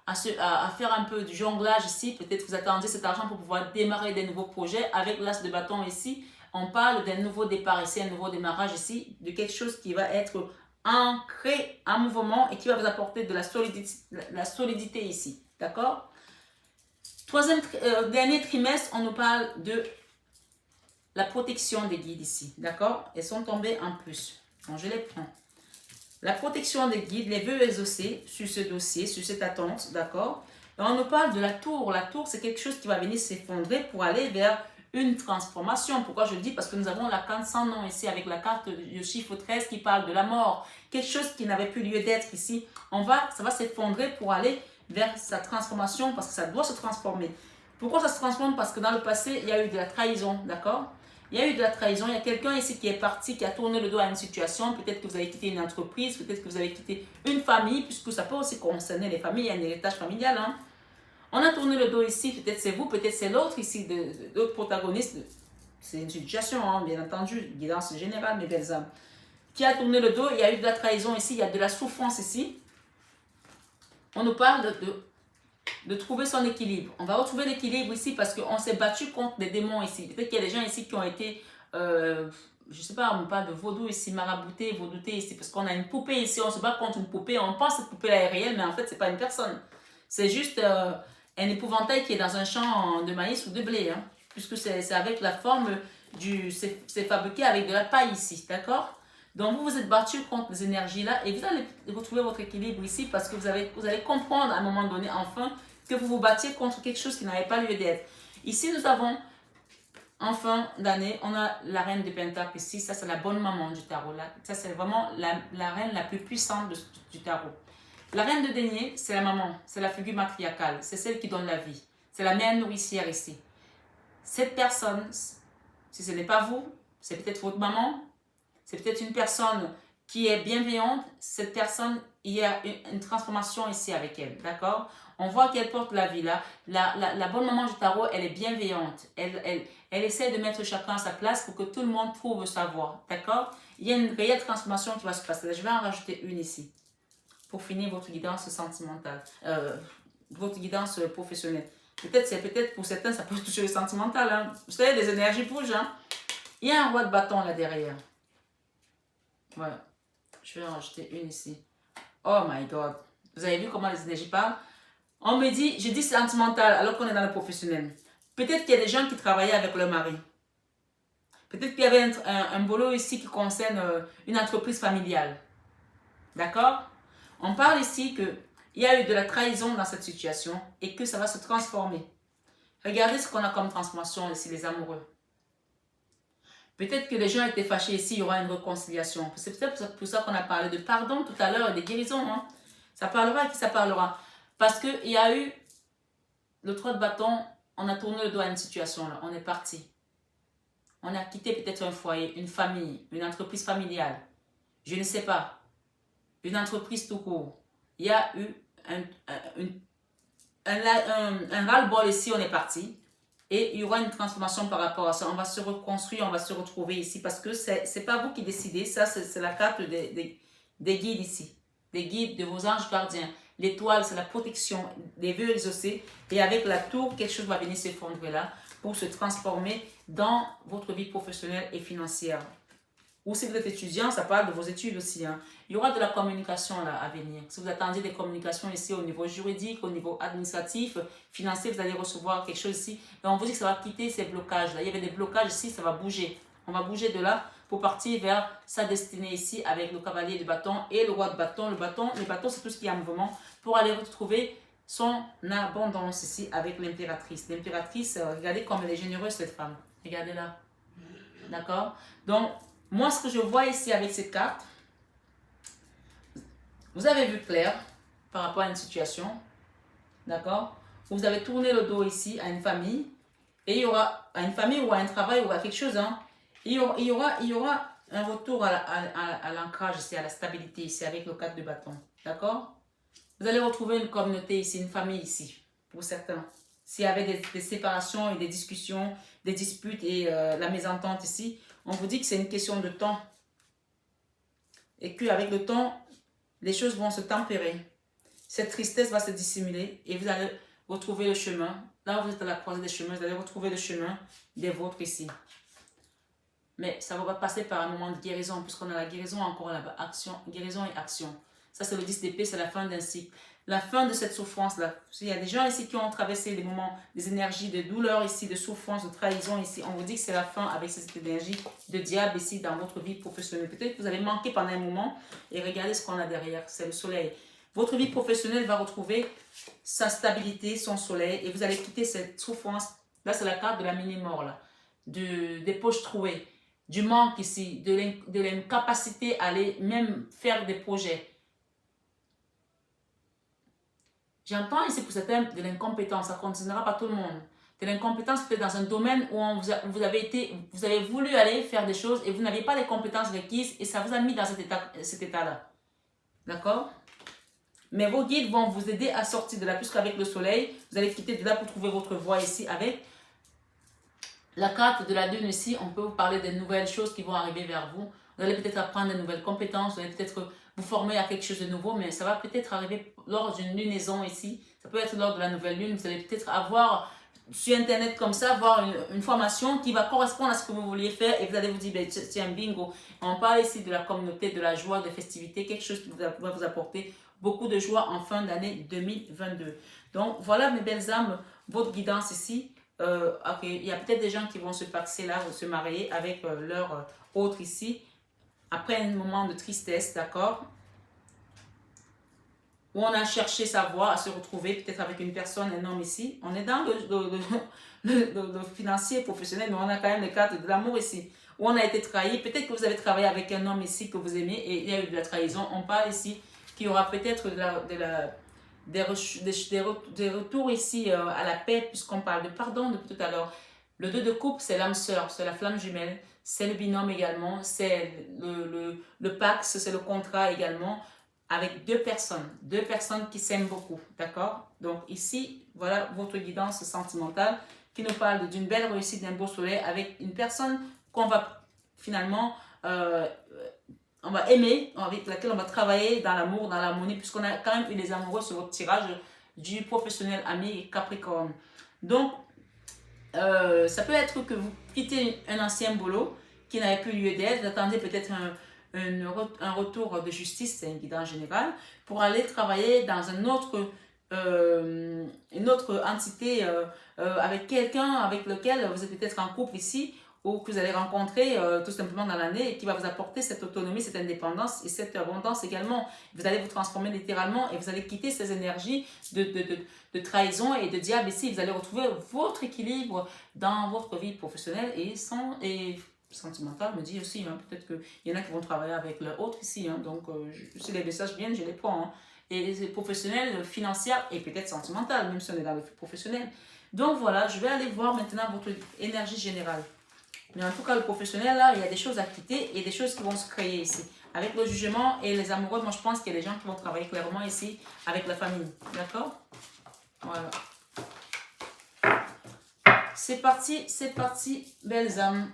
à faire un peu du jonglage ici. Peut-être que vous attendez cet argent pour pouvoir démarrer des nouveaux projets. Avec l'as de bâton ici, on parle d'un nouveau départ ici, un nouveau démarrage ici, de quelque chose qui va être ancré en mouvement et qui va vous apporter de la solidité ici. D'accord? Dernier trimestre, on nous parle de la protection des guides ici. D'accord? Elles sont tombées en plus. Donc, je les prends. La protection des guides, les vœux exaucés sur ce dossier, sur cette attente, d'accord? Et on nous parle de la tour. La tour, c'est quelque chose qui va venir s'effondrer pour aller vers une transformation. Pourquoi je le dis? Parce que nous avons la carte sans nom ici, avec la carte du chiffre 13 qui parle de la mort. Quelque chose qui n'avait plus lieu d'être ici. Ça va s'effondrer pour aller vers sa transformation, parce que ça doit se transformer. Pourquoi ça se transforme? Parce que dans le passé, il y a eu de la trahison, d'accord? Il y a eu de la trahison, il y a quelqu'un ici qui est parti, qui a tourné le dos à une situation. Peut-être que vous avez quitté une entreprise, peut-être que vous avez quitté une famille, puisque ça peut aussi concerner les familles, il y a un héritage familial. Hein. On a tourné le dos ici, peut-être c'est vous, peut-être c'est l'autre ici, d'autres protagonistes. C'est une situation, hein, bien entendu, guidance générale, mes belles âmes. Qui a tourné le dos, il y a eu de la trahison ici, il y a de la souffrance ici. On nous parle de trouver son équilibre. On va retrouver l'équilibre ici parce qu'on s'est battu contre des démons ici. Peut-être qu'il y a des gens ici qui ont été, je ne sais pas, on parle de vaudou ici, marabouté, vaudouté ici, parce qu'on a une poupée ici, on se bat contre une poupée, on pense que cette poupée-là est réelle, mais en fait, ce n'est pas une personne. C'est juste un épouvantail qui est dans un champ de maïs ou de blé, hein, puisque c'est avec la forme c'est fabriqué avec de la paille ici, d'accord? Donc, vous vous êtes battu contre les énergies-là et vous allez retrouver votre équilibre ici parce que vous allez comprendre à un moment donné, enfin, que vous vous battiez contre quelque chose qui n'avait pas lieu d'être. Ici, nous avons, en fin d'année, on a la reine de Pentacle ici. Ça, c'est la bonne maman du tarot. Là. Ça, c'est vraiment la reine la plus puissante du tarot. La reine de denier, c'est la maman. C'est la figure matriarcale. C'est celle qui donne la vie. C'est la mère nourricière ici. Cette personne, si ce n'est pas vous, c'est peut-être votre maman, c'est peut-être une personne qui est bienveillante. Cette personne, il y a une transformation ici avec elle, d'accord? On voit qu'elle porte la vie là. La bonne maman du tarot, elle est bienveillante. Elle essaie de mettre chacun à sa place pour que tout le monde trouve sa voie, d'accord? Il y a une réelle transformation qui va se passer. Je vais en rajouter une ici pour finir votre guidance sentimentale, votre guidance professionnelle. Peut-être pour certains, ça peut toucher le sentimental. Hein. Vous savez, les énergies bougent. Hein. Il y a un roi de bâton là derrière. Voilà. Je vais en rajouter une ici. Oh my God. Vous avez vu comment les énergies parlent? On me dit, je dis sentimental alors qu'on est dans le professionnel. Peut-être qu'il y a des gens qui travaillaient avec leur mari. Peut-être qu'il y avait un boulot ici qui concerne une entreprise familiale. D'accord? On parle ici qu'il y a eu de la trahison dans cette situation et que ça va se transformer. Regardez ce qu'on a comme transformation ici, les amoureux. Peut-être que les gens étaient fâchés ici, il y aura une réconciliation. C'est peut-être pour ça qu'on a parlé de pardon tout à l'heure et de guérison. Hein. Ça parlera à qui ça parlera. Parce qu'il y a eu le 3 de bâton, on a tourné le dos à une situation là, on est parti. On a quitté peut-être un foyer, une famille, une entreprise familiale. Je ne sais pas. Une entreprise tout court. Il y a eu un ras-le-bol ici, on est parti. Et il y aura une transformation par rapport à ça. On va se reconstruire, on va se retrouver ici. Parce que ce n'est pas vous qui décidez. Ça, c'est la carte des guides ici. Des guides de vos anges gardiens. L'étoile, c'est la protection des vœux exaucés. Et avec la tour, quelque chose va venir s'effondrer là pour se transformer dans votre vie professionnelle et financière. Ou si vous êtes étudiant, ça parle de vos études aussi. Hein. Il y aura de la communication là à venir. Si vous attendiez des communications ici au niveau juridique, au niveau administratif, financier, vous allez recevoir quelque chose ici. Et on vous dit que ça va quitter ces blocages là. Il y avait des blocages ici, ça va bouger. On va bouger de là pour partir vers sa destinée ici avec le cavalier de bâton et le roi de bâton. Le bâton, c'est tout ce qui est en mouvement pour aller retrouver son abondance ici avec l'impératrice. L'impératrice, regardez comme elle est généreuse cette femme. Regardez là. D'accord? Donc, moi, ce que je vois ici avec cette carte, vous avez vu clair par rapport à une situation. D'accord? Vous avez tourné le dos ici à une famille. Et il y aura, à une famille ou à un travail ou à quelque chose, hein, il y aura un retour à l'ancrage ici, à la stabilité ici avec le 4 de bâton. D'accord? Vous allez retrouver une communauté ici, une famille ici, pour certains. S'il y avait des séparations et des discussions, des disputes et la mésentente ici, on vous dit que c'est une question de temps. Et qu'avec le temps, les choses vont se tempérer. Cette tristesse va se dissimuler et vous allez retrouver le chemin. Là, vous êtes à la croisée des chemins, vous allez retrouver le chemin des vôtres ici. Mais ça va passer par un moment de guérison, puisqu'on a la guérison encore là-bas, action, guérison et action. Ça, c'est le 10 d'épée, c'est la fin d'un cycle. La fin de cette souffrance-là. Il y a des gens ici qui ont traversé des moments, des énergies de douleur ici, de souffrance, de trahison ici. On vous dit que c'est la fin avec cette énergie de diable ici dans votre vie professionnelle. Peut-être que vous avez manqué pendant un moment et regardez ce qu'on a derrière, c'est le soleil. Votre vie professionnelle va retrouver sa stabilité, son soleil et vous allez quitter cette souffrance. Là, c'est la carte de la mini-mort, là. Des poches trouées, du manque ici, de l'incapacité à aller même faire des projets. J'entends ici pour certains de l'incompétence, ça ne concernera pas tout le monde. De l'incompétence peut-être dans un domaine où vous avez voulu aller faire des choses et vous n'avez pas les compétences requises et ça vous a mis dans cet état-là. D'accord? Mais vos guides vont vous aider à sortir de là, puisqu'avec le soleil, vous allez quitter de là pour trouver votre voie ici avec la carte de la lune ici. On peut vous parler de nouvelles choses qui vont arriver vers vous. Vous allez peut-être apprendre de nouvelles compétences, vous allez peut-être vous former à quelque chose de nouveau, mais ça va peut-être arriver lors d'une lunaison ici. Ça peut être lors de la nouvelle lune. Vous allez peut-être avoir sur Internet comme ça, voir une formation qui va correspondre à ce que vous vouliez faire et vous allez vous dire, ben, tiens, bingo. On parle ici de la communauté, de la joie, des festivités, quelque chose qui va vous apporter beaucoup de joie en fin d'année 2022. Donc, voilà mes belles âmes, votre guidance ici. Il y a peut-être des gens qui vont se paxer là, se marier avec leur autre ici, après un moment de tristesse, d'accord? Où on a cherché sa voie à se retrouver, peut-être avec une personne, un homme ici. On est dans le financier, professionnel, mais on a quand même les cartes de l'amour ici. Où on a été trahi, peut-être que vous avez travaillé avec un homme ici que vous aimez et il y a eu de la trahison. On parle ici qu'il y aura peut-être des retours ici à la paix, puisqu'on parle de pardon depuis tout à l'heure. Le 2 de coupe, c'est l'âme sœur, c'est la flamme jumelle, c'est le binôme également, c'est le pax, c'est le contrat également, avec deux personnes qui s'aiment beaucoup, d'accord? Donc ici, voilà votre guidance sentimentale qui nous parle d'une belle réussite, d'un beau soleil avec une personne qu'on va finalement on va aimer, avec laquelle on va travailler dans l'amour, dans l'harmonie, puisqu'on a quand même eu les amoureux sur votre tirage du professionnel ami Capricorne. Donc, ça peut être que vous quittez un ancien boulot qui n'avait plus lieu d'être, vous attendez peut-être un retour de justice, c'est un guidance général, pour aller travailler dans une autre entité avec quelqu'un avec lequel vous êtes peut-être en couple ici, ou que vous allez rencontrer tout simplement dans l'année et qui va vous apporter cette autonomie, cette indépendance et cette abondance également. Vous allez vous transformer littéralement et vous allez quitter ces énergies de trahison et de diable ici. Vous allez retrouver votre équilibre dans votre vie professionnelle et sentimentale, me dit aussi. Hein, peut-être qu'il y en a qui vont travailler avec leur autre ici. Hein, donc, si les messages viennent, je les prends. Hein. Et les professionnels, financières et peut-être sentimentales, même si on est dans le professionnel. Donc, voilà, je vais aller voir maintenant votre énergie générale. Mais en tout cas, le professionnel, là, il y a des choses à quitter et des choses qui vont se créer ici. Avec le jugement et les amoureux, moi, je pense qu'il y a des gens qui vont travailler clairement ici avec la famille. D'accord? Voilà. C'est parti, belles âmes.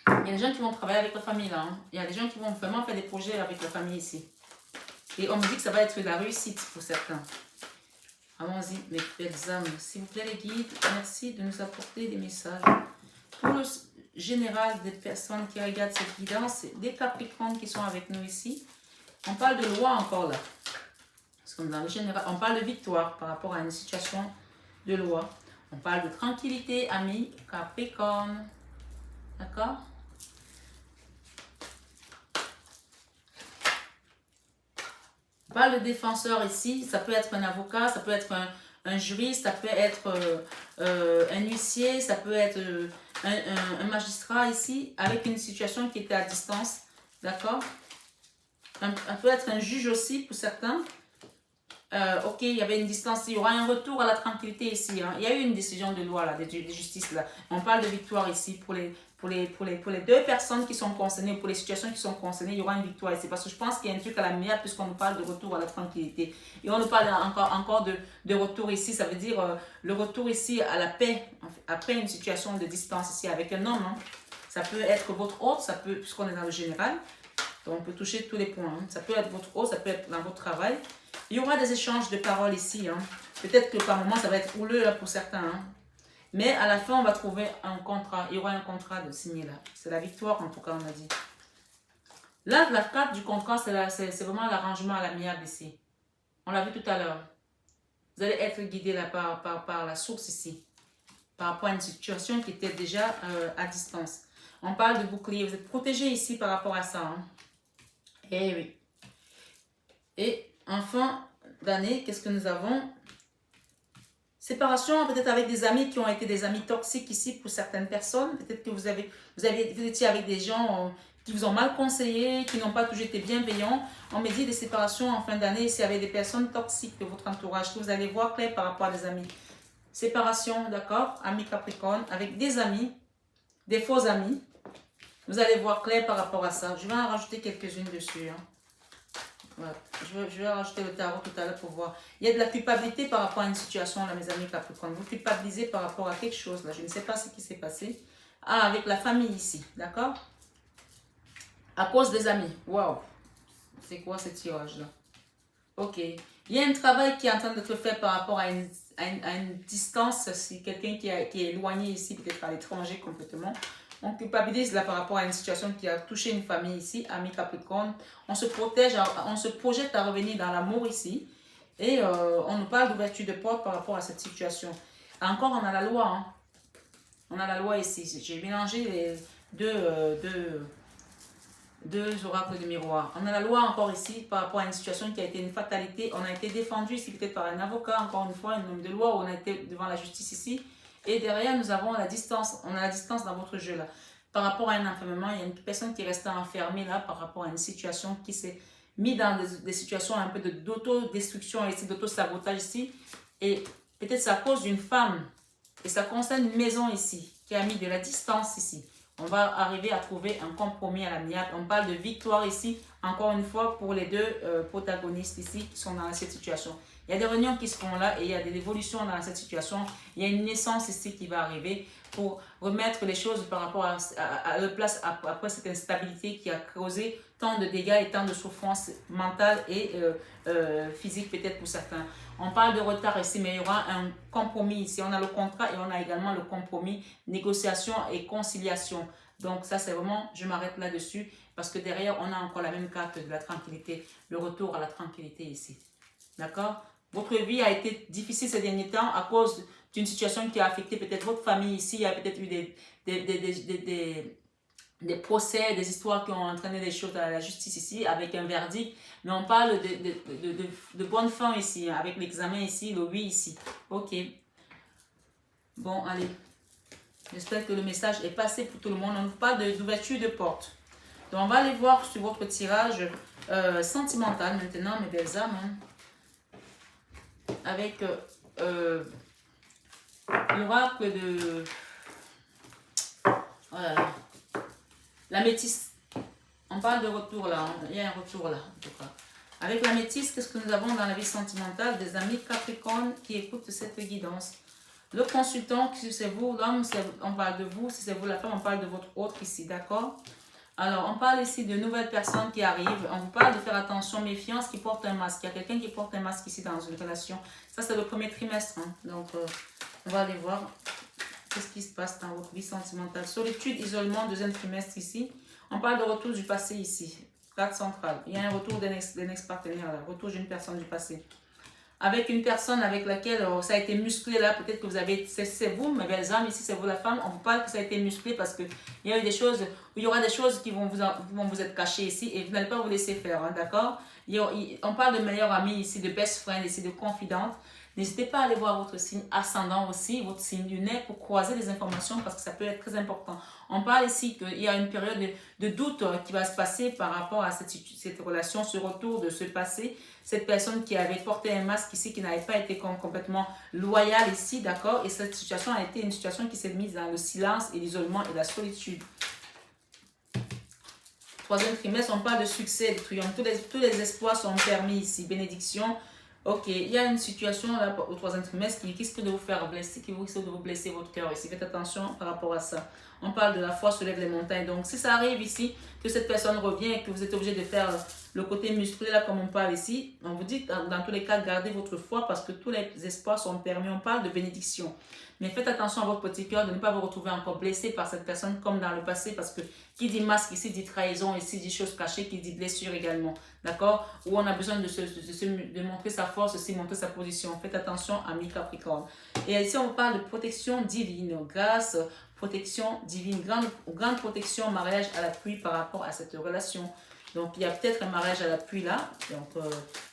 Il y a des gens qui vont travailler avec la famille, là. Hein. Il y a des gens qui vont vraiment faire des projets avec la famille ici. Et on me dit que ça va être de la réussite pour certains. Allons-y, mes belles âmes. S'il vous plaît, les guides, merci de nous apporter des messages. Pour le général des personnes qui regardent cette guidance, des Capricornes qui sont avec nous ici. On parle de loi encore là. Parce que dans le général, on parle de victoire par rapport à une situation de loi. On parle de tranquillité, amis, Capricorne. D'accord? On parle de défenseur ici, ça peut être un avocat, ça peut être un juriste, ça peut être un huissier, ça peut être un magistrat ici, avec une situation qui était à distance, d'accord? Ça peut être un juge aussi pour certains. Ok, il y avait une distance, il y aura un retour à la tranquillité ici. Hein. Il y a eu une décision de loi, là, de justice. Là. On parle de victoire ici pour les deux personnes qui sont concernées, pour les situations qui sont concernées, il y aura une victoire ici. Parce que je pense qu'il y a un truc à la meilleure puisqu'on nous parle de retour à la tranquillité. Et on nous parle encore de retour ici, ça veut dire le retour ici à la paix, après une situation de distance ici avec un homme. Hein. Ça peut être votre hôte, ça peut, puisqu'on est dans le général, donc on peut toucher tous les points. Hein. Ça peut être votre hôte, ça peut être dans votre travail. Il y aura des échanges de paroles ici. Hein. Peut-être que par moment, ça va être houleux là, pour certains. Hein. Mais à la fin, on va trouver un contrat. Il y aura un contrat de signer là. C'est la victoire, en tout cas, on a dit. Là, la carte du contrat, c'est vraiment l'arrangement à l'amiable ici. On l'a vu tout à l'heure. Vous allez être guidé là par la source ici. Par rapport à une situation qui était déjà à distance. On parle de bouclier. Vous êtes protégé ici par rapport à ça. Hein. Eh oui. Et en fin d'année, qu'est-ce que nous avons? Séparation peut-être avec des amis qui ont été des amis toxiques ici pour certaines personnes. Peut-être que vous étiez avec des gens qui vous ont mal conseillé, qui n'ont pas toujours été bienveillants. On me dit des séparations en fin d'année, s'il y avait des personnes toxiques de votre entourage, que vous allez voir clair par rapport à des amis. Séparation, d'accord? Amis Capricorne, avec des amis, des faux amis. Vous allez voir clair par rapport à ça. Je vais en rajouter quelques-unes dessus. Hein. Voilà. Je vais rajouter le tarot tout à l'heure pour voir. Il y a de la culpabilité par rapport à une situation, là, mes amis Capricorne. Vous culpabilisez par rapport à quelque chose, là. Je ne sais pas ce qui s'est passé. Ah, avec la famille ici, d'accord? À cause des amis. Waouh! C'est quoi ce tirage-là? Ok. Il y a un travail qui est en train d'être fait par rapport à une distance. Si quelqu'un qui est éloigné ici, peut-être à l'étranger complètement. On culpabilise là par rapport à une situation qui a touché une famille ici, amis Capricorne. On se protège, on se projette à revenir dans l'amour ici. Et on nous parle d'ouverture de porte par rapport à cette situation. Encore, on a la loi. Hein. On a la loi ici. J'ai mélangé les deux oracles de miroir. On a la loi encore ici par rapport à une situation qui a été une fatalité. On a été défendu ici peut-être par un avocat, encore une fois, un homme de loi, où on a été devant la justice ici. Et derrière, nous avons la distance. On a la distance dans votre jeu là. Par rapport à un enfermement, il y a une personne qui est restée enfermée là par rapport à une situation qui s'est mise dans des situations un peu d'autodestruction ici, d'auto-sabotage ici. Et peut-être c'est à cause d'une femme. Et ça concerne une maison ici qui a mis de la distance ici. On va arriver à trouver un compromis à l'amiable. On parle de victoire ici, encore une fois, pour les deux protagonistes ici qui sont dans cette situation. Il y a des réunions qui se font là et il y a des évolutions dans cette situation. Il y a une naissance ici qui va arriver pour remettre les choses par rapport à la place après cette instabilité qui a causé tant de dégâts et tant de souffrances mentales et physiques peut-être pour certains. On parle de retard ici, mais il y aura un compromis ici. On a le contrat et on a également le compromis, négociation et conciliation. Donc ça, c'est vraiment, je m'arrête là-dessus parce que derrière, on a encore la même carte de la tranquillité, le retour à la tranquillité ici. D'accord? Votre vie a été difficile ces derniers temps à cause d'une situation qui a affecté peut-être votre famille ici. Il y a peut-être eu des procès, des histoires qui ont entraîné des choses à la justice ici avec un verdict. Mais on parle de bonne fin ici, avec l'examen ici, le oui ici. Ok. Bon, allez. J'espère que le message est passé pour tout le monde. On nous parle d'ouverture de porte. Donc, on va aller voir sur votre tirage sentimental maintenant, mes belles âmes. Hein, avec l'oracle de... Voilà. La métisse. On parle de retour là. Il y a un retour là, en tout cas. Avec la métisse, qu'est-ce que nous avons dans la vie sentimentale? Des amis Capricorne qui écoutent cette guidance. Le consultant, si c'est vous, l'homme, on parle de vous. Si c'est vous la femme, on parle de votre autre ici, d'accord? Alors, on parle ici de nouvelles personnes qui arrivent. On vous parle de faire attention, méfiance, qui porte un masque. Il y a quelqu'un qui porte un masque ici dans une relation. Ça, c'est le premier trimestre. Hein. Donc, on va aller voir qu'est-ce qui se passe dans votre vie sentimentale. Solitude, isolement, deuxième trimestre ici. On parle de retour du passé ici. Carte centrale. Il y a un retour d'un ex-partenaire là. Retour d'une personne du passé. avec une personne avec laquelle ça a été musclé là, peut-être que vous avez, c'est vous, mes belles âmes, ici c'est vous la femme, on vous parle que ça a été musclé parce qu'il y a eu des choses, il y aura des choses qui vont vous être cachées ici et vous n'allez pas vous laisser faire, hein, d'accord? On parle de meilleure amie ici, de best friend ici, de confidente. N'hésitez pas à aller voir votre signe ascendant aussi, votre signe lunaire pour croiser les informations parce que ça peut être très important. On parle ici qu'il y a une période de doute qui va se passer par rapport à cette relation, ce retour de ce passé. Cette personne qui avait porté un masque ici, qui n'avait pas été complètement loyale ici, d'accord? Et cette situation a été une situation qui s'est mise dans le silence et l'isolement et la solitude. Troisième trimestre, on parle de succès, de triomphe. Tous les espoirs sont permis ici. Bénédiction. Ok, il y a une situation là au troisième trimestre qui risque de vous faire blesser, qui risque de vous blesser votre cœur ici. Faites attention par rapport à ça. On parle de la foi soulève les montagnes. Donc, si ça arrive ici, que cette personne revient et que vous êtes obligé de faire le côté musclé là comme on parle ici, on vous dit dans tous les cas, gardez votre foi parce que tous les espoirs sont permis. On parle de bénédiction. Mais faites attention à votre petit cœur de ne pas vous retrouver encore blessé par cette personne comme dans le passé parce que qui dit masque ici dit trahison, ici dit choses cachées, qui dit blessure également. D'accord? Où on a besoin de montrer sa force, aussi montrer sa position. Faites attention, amis Capricorne. Et ici, on parle de protection divine, grâce, protection divine, grande protection, mariage à la pluie par rapport à cette relation. Donc, il y a peut-être un mariage à la pluie là. Donc,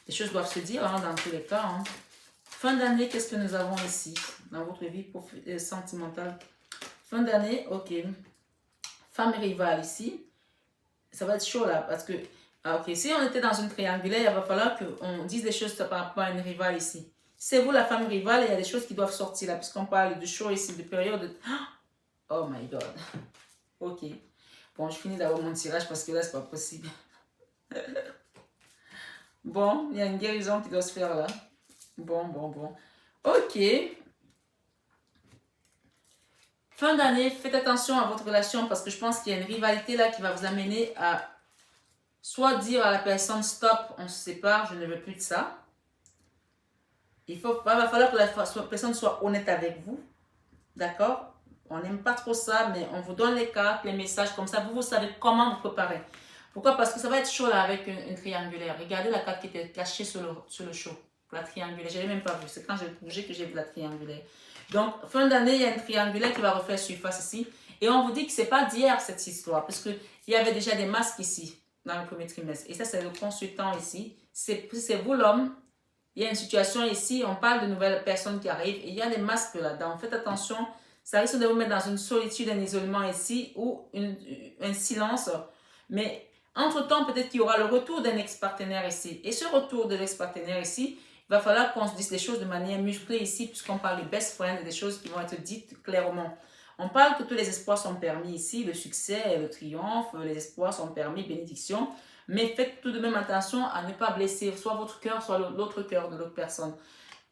les choses doivent se dire hein, dans tous les cas. Hein. Fin d'année, qu'est-ce que nous avons ici dans votre vie sentimentale? Fin d'année, ok. Femme rivale ici. Ça va être chaud là parce que, ok, si on était dans une triangulaire, il va falloir qu'on dise des choses par rapport à une rivale ici. C'est vous la femme rivale, il y a des choses qui doivent sortir là puisqu'on parle de chaud ici, de période. Oh my god. Ok. Bon, je finis d'avoir mon tirage parce que là, c'est pas possible. Bon, il y a une guérison qui doit se faire là. Bon. Ok. Fin d'année, faites attention à votre relation parce que je pense qu'il y a une rivalité là qui va vous amener à soit dire à la personne stop, on se sépare, je ne veux plus de ça. Il va falloir que la personne soit honnête avec vous. D'accord? On n'aime pas trop ça, mais on vous donne les cartes, les messages comme ça. Vous savez comment vous préparer. Pourquoi? Parce que ça va être chaud là avec une triangulaire. Regardez la carte qui était cachée sur le show. La triangulaire. Je n'avais même pas vu. C'est quand j'ai bougé que j'ai vu la triangulaire. Donc, fin d'année, il y a une triangulaire qui va refaire surface ici. Et on vous dit que ce n'est pas d'hier cette histoire. Parce qu'il y avait déjà des masques ici dans le premier trimestre. Et ça, c'est le consultant ici. C'est vous l'homme. Il y a une situation ici. On parle de nouvelles personnes qui arrivent. Et il y a des masques là-dedans. Faites attention. Ça risque de vous mettre dans une solitude, un isolement ici. Ou un silence. Mais entre-temps, peut-être qu'il y aura le retour d'un ex-partenaire ici. Et ce retour de l'ex-partenaire ici, il va falloir qu'on se dise les choses de manière musclée ici, puisqu'on parle de best friend, des choses qui vont être dites clairement. On parle que tous les espoirs sont permis ici, le succès, le triomphe, les espoirs sont permis, bénédiction. Mais faites tout de même attention à ne pas blesser soit votre cœur, soit l'autre cœur de l'autre personne.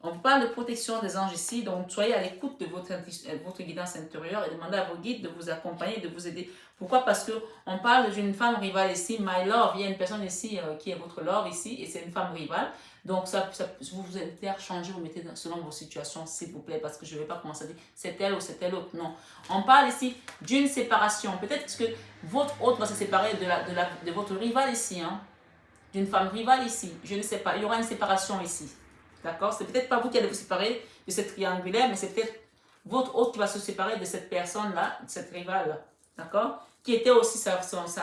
On parle de protection des anges ici, donc soyez à l'écoute de votre guidance intérieure et demandez à vos guides de vous accompagner, de vous aider. Pourquoi? Parce qu'on parle d'une femme rivale ici, my love, il y a une personne ici qui est votre love ici, et c'est une femme rivale. Donc, vous vous interchangez, vous mettez selon vos situations, s'il vous plaît, parce que je ne vais pas commencer à dire c'est elle ou c'est elle autre. Non. On parle ici d'une séparation. Peut-être que votre autre va se séparer de votre rivale ici, hein, d'une femme rivale ici. Je ne sais pas. Il y aura une séparation ici. D'accord? C'est peut-être pas vous qui allez vous séparer de cette triangulaire, mais c'est peut-être votre autre qui va se séparer de cette personne-là, de cette rivale-là. D'accord? Qui était aussi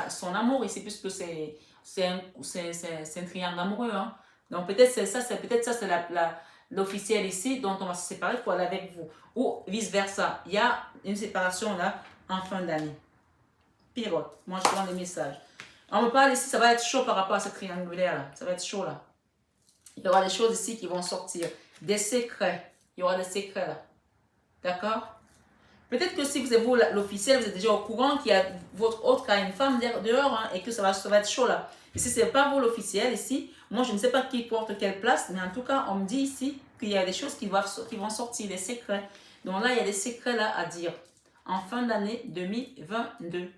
son amour ici, puisque c'est un triangle amoureux. Hein? Donc peut-être c'est ça, c'est l'officiel ici dont on va se séparer pour aller avec vous. Ou vice-versa. Il y a une séparation là en fin d'année. Pirote. Moi je prends les messages. On me parle ici, ça va être chaud par rapport à cette triangulaire là. Ça va être chaud là. Il y aura des choses ici qui vont sortir. Des secrets. Il y aura des secrets là. D'accord? Peut-être que si vous êtes vous l'officiel, vous êtes déjà au courant qu'il y a votre autre qui a une femme dehors hein, et que ça va être chaud là. Et si ce n'est pas vous l'officiel ici, moi je ne sais pas qui porte quelle place, mais en tout cas on me dit ici qu'il y a des choses qui vont sortir, des secrets. Donc là il y a des secrets là à dire. En fin d'année 2022.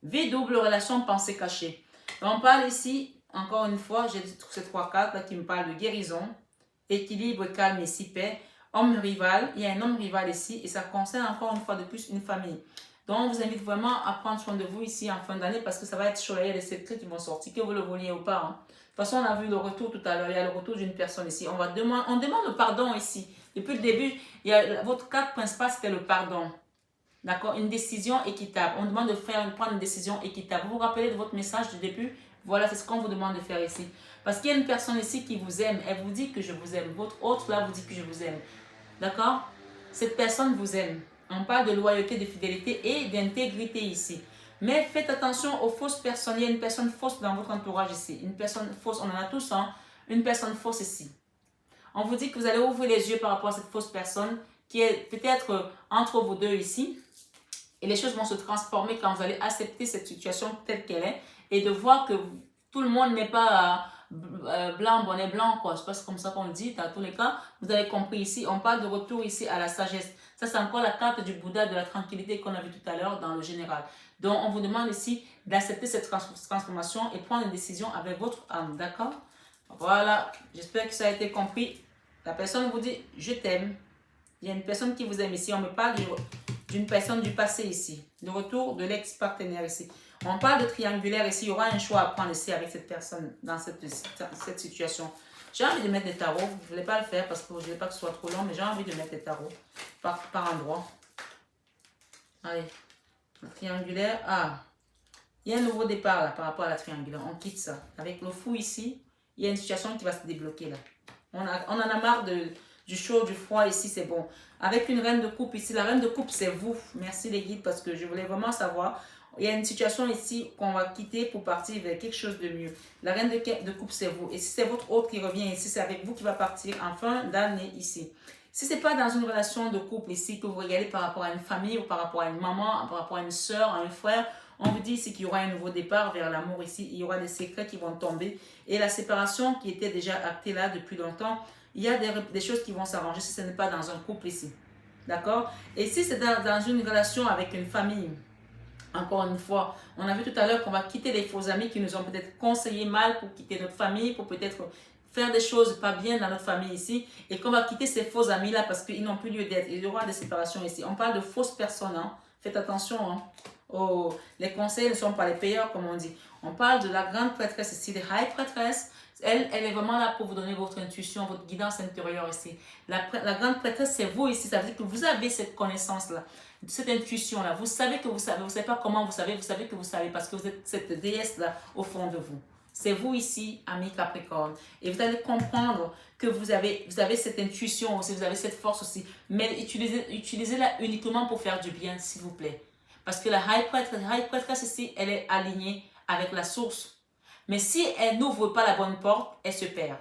Vie double relation pensée cachée. On parle ici, encore une fois, j'ai ces trois cartes là qui me parlent de guérison, équilibre, calme et si paix. Homme rival, il y a un homme rival ici et ça concerne encore une fois de plus une famille. Donc, on vous invite vraiment à prendre soin de vous ici en fin d'année parce que ça va être chaud. Il y a des secrets qui vont sortir, que vous le vouliez ou pas. Hein. De toute façon, on a vu le retour tout à l'heure. Il y a le retour d'une personne ici. On demande le pardon ici. Depuis le début, votre carte principale, c'était le pardon. D'accord? Une décision équitable. On demande de prendre une décision équitable. Vous vous rappelez de votre message du début? Voilà, c'est ce qu'on vous demande de faire ici. Parce qu'il y a une personne ici qui vous aime. Elle vous dit que je vous aime. Votre autre là vous dit que je vous aime. D'accord? Cette personne vous aime. On parle de loyauté, de fidélité et d'intégrité ici. Mais faites attention aux fausses personnes. Il y a une personne fausse dans votre entourage ici. Une personne fausse, on en a tous, hein? Une personne fausse ici. On vous dit que vous allez ouvrir les yeux par rapport à cette fausse personne qui est peut-être entre vous deux ici. Et les choses vont se transformer quand vous allez accepter cette situation telle qu'elle est et de voir que tout le monde n'est pas blanc, bonnet blanc, quoi. Je sais pas, c'est comme ça qu'on le dit. Dans tous les cas, vous avez compris ici. On parle de retour ici à la sagesse. Ça, c'est encore la carte du Bouddha de la tranquillité qu'on a vu tout à l'heure dans le général. Donc, on vous demande ici d'accepter cette transformation et prendre une décision avec votre âme. D'accord? Voilà. J'espère que ça a été compris. La personne vous dit « Je t'aime ». Il y a une personne qui vous aime ici. On me parle d'une personne du passé ici. Le retour de l'ex-partenaire ici. On parle de triangulaire ici. Il y aura un choix à prendre ici avec cette personne dans cette situation. J'ai envie de mettre des tarots. Je ne voulais pas le faire parce que je ne voulais pas que ce soit trop long, mais j'ai envie de mettre des tarots par endroit. Allez. Le triangulaire. Ah. Il y a un nouveau départ là par rapport à la triangulaire. On quitte ça. Avec le fou ici, il y a une situation qui va se débloquer là. On en a marre du chaud, du froid ici, c'est bon. Avec une reine de coupe ici, la reine de coupe c'est vous. Merci les guides parce que je voulais vraiment savoir. Il y a une situation ici qu'on va quitter pour partir vers quelque chose de mieux. La reine de coupe c'est vous. Et si c'est votre autre qui revient ici, c'est avec vous qui va partir en fin d'année ici. Si ce n'est pas dans une relation de couple ici que vous regardez par rapport à une famille ou par rapport à une maman, par rapport à une soeur, à un frère, on vous dit ici qu'il y aura un nouveau départ vers l'amour ici. Il y aura des secrets qui vont tomber. Et la séparation qui était déjà actée là depuis longtemps, il y a des choses qui vont s'arranger si ce n'est pas dans un couple ici. D'accord? Et si c'est dans une relation avec une famille, encore une fois, on a vu tout à l'heure qu'on va quitter les faux amis qui nous ont peut-être conseillé mal pour quitter notre famille, pour peut-être faire des choses pas bien dans notre famille ici, et qu'on va quitter ces faux amis-là parce qu'ils n'ont plus lieu d'être. Il y aura des séparations ici. On parle de fausses personnes. Hein. Faites attention. Hein. Oh, les conseils ne sont pas les payeurs, comme on dit. On parle de la grande prêtresse ici, des high prêtresses. Elle est vraiment là pour vous donner votre intuition, votre guidance intérieure ici. La grande prêtresse, c'est vous ici. Ça veut dire que vous avez cette connaissance-là, cette intuition-là. Vous savez que vous savez. Vous ne savez pas comment vous savez que vous savez parce que vous êtes cette déesse-là au fond de vous. C'est vous ici, ami Capricorne. Et vous allez comprendre que vous avez cette intuition aussi, vous avez cette force aussi. Mais utilisez-la uniquement pour faire du bien, s'il vous plaît. Parce que la high prêtresse ici, elle est alignée avec la source. Mais si elle n'ouvre pas la bonne porte, elle se perd.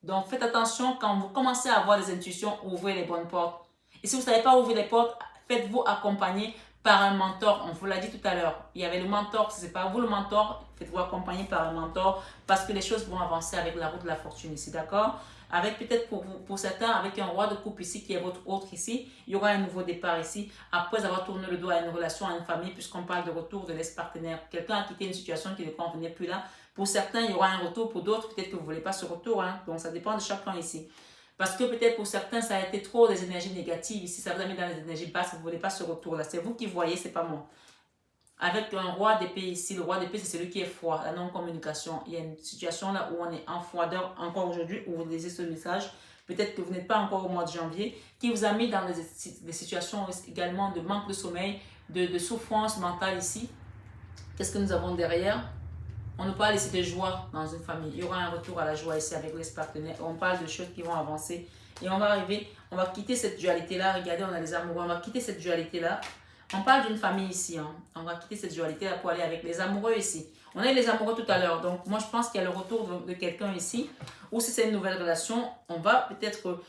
Donc, faites attention quand vous commencez à avoir des intuitions, ouvrez les bonnes portes. Et si vous ne savez pas ouvrir les portes, faites-vous accompagner par un mentor. On vous l'a dit tout à l'heure. Il y avait le mentor. Si ce n'est pas vous le mentor, faites-vous accompagner par un mentor parce que les choses vont avancer avec la route de la fortune ici, d'accord? Avec peut-être pour certains, avec un roi de coupe ici qui est votre autre ici, il y aura un nouveau départ ici après avoir tourné le dos à une relation, à une famille, puisqu'on parle de retour de l'ex-partenaire. Quelqu'un a quitté une situation qui ne convenait plus là. Pour certains, il y aura un retour. Pour d'autres, peut-être que vous ne voulez pas ce retour. Hein? Donc, ça dépend de chacun ici. Parce que peut-être pour certains, ça a été trop des énergies négatives. Ici, ça vous a mis dans les énergies basses. Vous ne voulez pas ce retour-là. C'est vous qui voyez, ce n'est pas moi. Avec un roi d'épée ici, le roi d'épée, c'est celui qui est froid, la non-communication. Il y a une situation là où on est en froideur encore aujourd'hui, où vous lisez ce message. Peut-être que vous n'êtes pas encore au mois de janvier, qui vous a mis dans des situations également de manque de sommeil, de souffrance mentale ici. Qu'est-ce que nous avons derrière? On nous parle ici de joie dans une famille. Il y aura un retour à la joie ici avec les partenaires. On parle de choses qui vont avancer. Et on va arriver, on va quitter cette dualité-là. Regardez, on a les amoureux. On va quitter cette dualité-là. On parle d'une famille ici. Hein. On va quitter cette dualité-là pour aller avec les amoureux ici. On a eu les amoureux tout à l'heure. Donc, moi, je pense qu'il y a le retour de quelqu'un ici. Ou si c'est une nouvelle relation, on va peut-être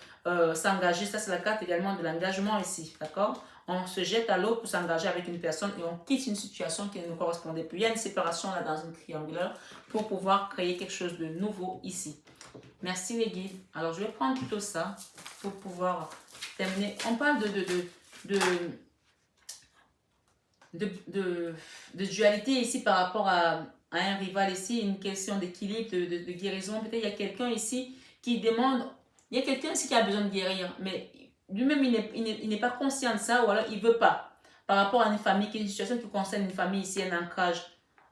s'engager. Ça, c'est la carte également de l'engagement ici. D'accord? On se jette à l'eau pour s'engager avec une personne et on quitte une situation qui ne nous correspondait plus. Il y a une séparation là dans une triangulaire pour pouvoir créer quelque chose de nouveau ici. Merci les guides. Alors, je vais prendre plutôt ça pour pouvoir terminer. On parle de dualité ici par rapport à un rival ici, une question d'équilibre, de guérison. Peut-être il y a quelqu'un ici qui demande, il y a quelqu'un ici qui a besoin de guérir, mais lui-même il n'est pas conscient de ça ou alors il ne veut pas. par rapport à une famille, qui est une situation qui concerne une famille ici, un ancrage.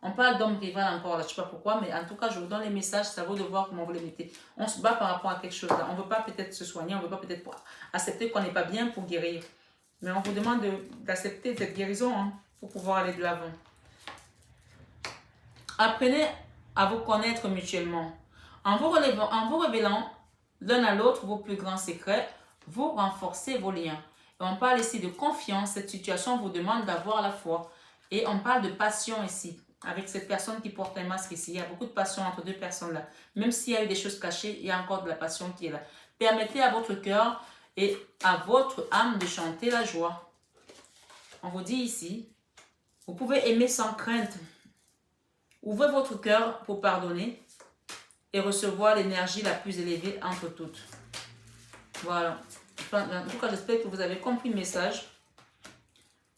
On parle d'homme rival encore là, je ne sais pas pourquoi, mais en tout cas, je vous donne les messages, ça vaut de voir comment vous les mettez. On se bat par rapport à quelque chose là. On ne veut pas peut-être se soigner, on ne veut pas peut-être accepter qu'on n'est pas bien pour guérir. Mais on vous demande d'accepter cette guérison hein, pour pouvoir aller de l'avant. Apprenez à vous connaître mutuellement. En vous révélant l'un à l'autre vos plus grands secrets, vous renforcez vos liens. Et on parle ici de confiance. Cette situation vous demande d'avoir la foi. Et on parle de passion ici. Avec cette personne qui porte un masque ici, il y a beaucoup de passion entre deux personnes là. Même s'il y a eu des choses cachées, il y a encore de la passion qui est là. Permettez à votre cœur et à votre âme de chanter la joie. On vous dit ici, vous pouvez aimer sans crainte. Ouvrez votre cœur pour pardonner et recevoir l'énergie la plus élevée entre toutes. Voilà. En tout cas, j'espère que vous avez compris le message.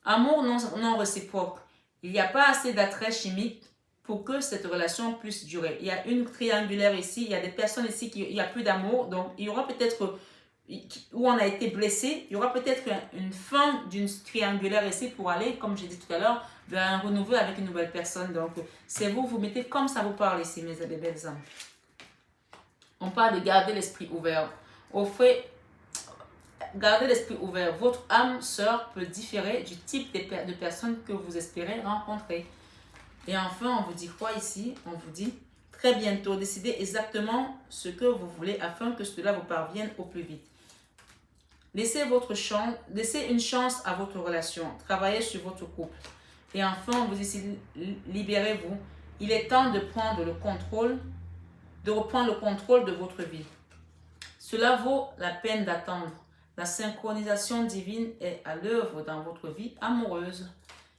Amour non réciproque. Il n'y a pas assez d'attrait chimique pour que cette relation puisse durer. Il y a une triangulaire ici, il y a des personnes ici qui il n'y a plus d'amour. Donc, il y aura peut-être, où on a été blessé, il y aura peut-être une fin d'une triangulaire ici pour aller, comme j'ai dit tout à l'heure, vers un renouveau avec une nouvelle personne. Donc, c'est vous, vous mettez comme ça vous parle ici, mes belles âmes. On parle de garder l'esprit ouvert. Gardez l'esprit ouvert. Votre âme sœur peut différer du type de personnes que vous espérez rencontrer. Et enfin, on vous dit quoi ici? On vous dit très bientôt, décidez exactement ce que vous voulez afin que cela vous parvienne au plus vite. Laissez une chance à votre relation. Travaillez sur votre couple. Et enfin, on vous dit libérez-vous. Il est temps de reprendre le contrôle de votre vie. Cela vaut la peine d'attendre. La synchronisation divine est à l'œuvre dans votre vie amoureuse.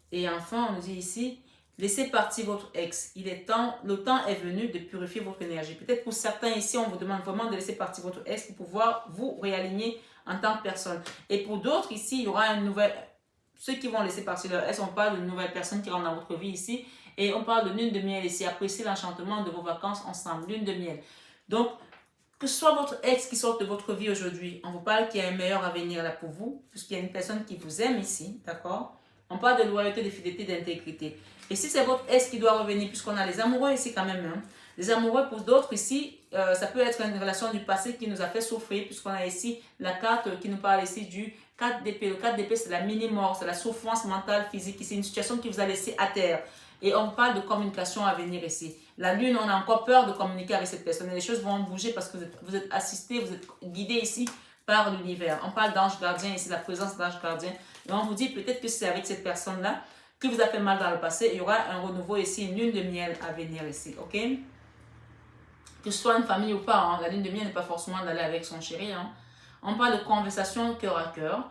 Et enfin, on nous dit ici, laissez partir votre ex. Le temps est venu de purifier votre énergie. Peut-être pour certains ici, on vous demande vraiment de laisser partir votre ex pour pouvoir vous réaligner en tant que personne. Et pour d'autres ici, il y aura une nouvelle... Ceux qui vont laisser partir leur ex, on parle d'une nouvelle personne qui rentre dans votre vie ici. Et on parle de lune de miel ici. Appréciez l'enchantement de vos vacances ensemble. Lune de miel. Donc, que ce soit votre ex qui sorte de votre vie aujourd'hui, on vous parle qu'il y a un meilleur avenir là pour vous, puisqu'il y a une personne qui vous aime ici, d'accord? On parle de loyauté, de fidélité, d'intégrité. Et si c'est votre ex qui doit revenir, puisqu'on a les amoureux ici quand même, hein? Les amoureux pour d'autres ici, ça peut être une relation du passé qui nous a fait souffrir, puisqu'on a ici la carte qui nous parle ici du 4 d'épée. Le 4 d'épée, c'est la mini-mort, c'est la souffrance mentale, physique. C'est une situation qui vous a laissé à terre. Et on parle de communication à venir ici. La lune, on a encore peur de communiquer avec cette personne. Et les choses vont bouger parce que vous êtes assisté, vous êtes guidé ici par l'univers. On parle d'ange gardien ici, la présence d'ange gardien. Et on vous dit peut-être que c'est avec cette personne-là qui vous a fait mal dans le passé. Il y aura un renouveau ici, une lune de miel à venir ici. Ok? Que ce soit une famille ou pas, hein, la lune de miel n'est pas forcément d'aller avec son chéri. Hein. On parle de conversation cœur à cœur.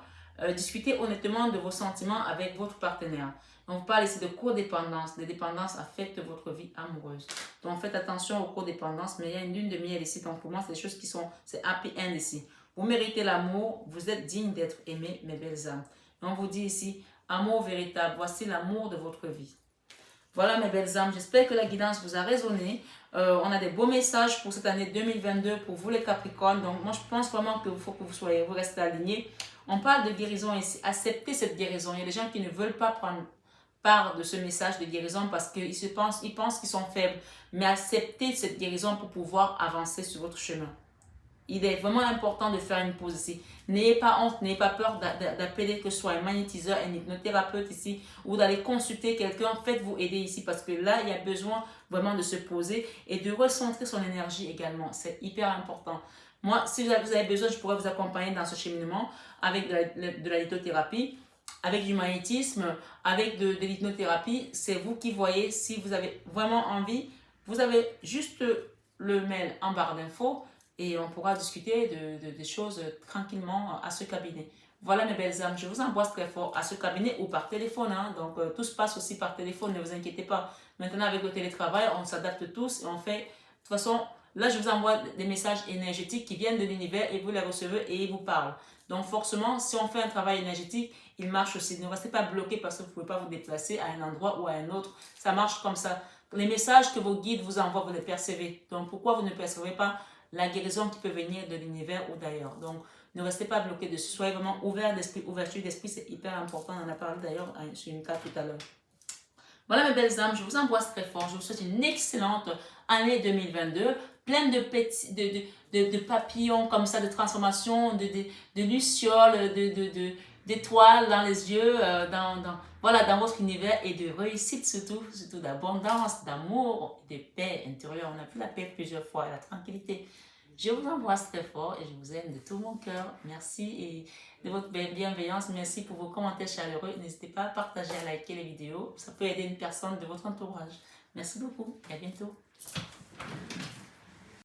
Discutez honnêtement de vos sentiments avec votre partenaire. On parle ici de codépendance. Les dépendances affectent votre vie amoureuse. Donc faites attention aux codépendances, mais il y a une lune de miel ici. Donc pour moi, c'est des choses qui sont, c'est happy end ici. Vous méritez l'amour, vous êtes digne d'être aimé, mes belles âmes. Et on vous dit ici, amour véritable, voici l'amour de votre vie. Voilà mes belles âmes, j'espère que la guidance vous a résonné. On a des beaux messages pour cette année 2022 pour vous les Capricornes. Donc moi je pense vraiment qu'il faut que vous restez alignés. On parle de guérison ici. Acceptez cette guérison. Il y a des gens qui ne veulent pas prendre part de ce message de guérison parce qu'ils pensent qu'ils sont faibles. Mais acceptez cette guérison pour pouvoir avancer sur votre chemin. Il est vraiment important de faire une pause ici. N'ayez pas honte, n'ayez pas peur d'appeler que ce soit un magnétiseur, un hypnothérapeute ici ou d'aller consulter quelqu'un. Faites-vous aider ici parce que là, il y a besoin vraiment de se poser et de recentrer son énergie également. C'est hyper important. Moi, si vous avez besoin, je pourrais vous accompagner dans ce cheminement avec de la lithothérapie, avec du magnétisme, avec de l'hypnothérapie. C'est vous qui voyez si vous avez vraiment envie. Vous avez juste le mail en barre d'infos. Et on pourra discuter des choses tranquillement à ce cabinet. Voilà mes belles âmes, je vous embrasse très fort à ce cabinet ou par téléphone. Hein. Donc tout se passe aussi par téléphone, ne vous inquiétez pas. Maintenant avec le télétravail, on s'adapte tous et on fait... De toute façon, là je vous envoie des messages énergétiques qui viennent de l'univers et vous les recevez et ils vous parlent. Donc forcément, si on fait un travail énergétique, il marche aussi. Ne restez pas bloqué parce que vous ne pouvez pas vous déplacer à un endroit ou à un autre. Ça marche comme ça. Les messages que vos guides vous envoient, vous les percevez. Donc pourquoi vous ne percevez pas la guérison qui peut venir de l'univers ou d'ailleurs. Donc, Ne restez pas bloqué dessus. Soyez vraiment ouvert d'esprit. Ouverture d'esprit, c'est hyper important. On en a parlé d'ailleurs sur une carte tout à l'heure. Voilà mes belles âmes, je vous embrasse très fort. Je vous souhaite une excellente année 2022, pleine de petits, de papillons comme ça, de transformation, de lucioles, d'étoiles dans les yeux, voilà, dans votre univers et de réussite surtout d'abondance, d'amour, de paix intérieure. On a vu la paix plusieurs fois et la tranquillité. Je vous embrasse très fort et je vous aime de tout mon cœur. Merci et de votre bienveillance. Merci pour vos commentaires chaleureux. N'hésitez pas à partager, à liker les vidéos. Ça peut aider une personne de votre entourage. Merci beaucoup et à bientôt.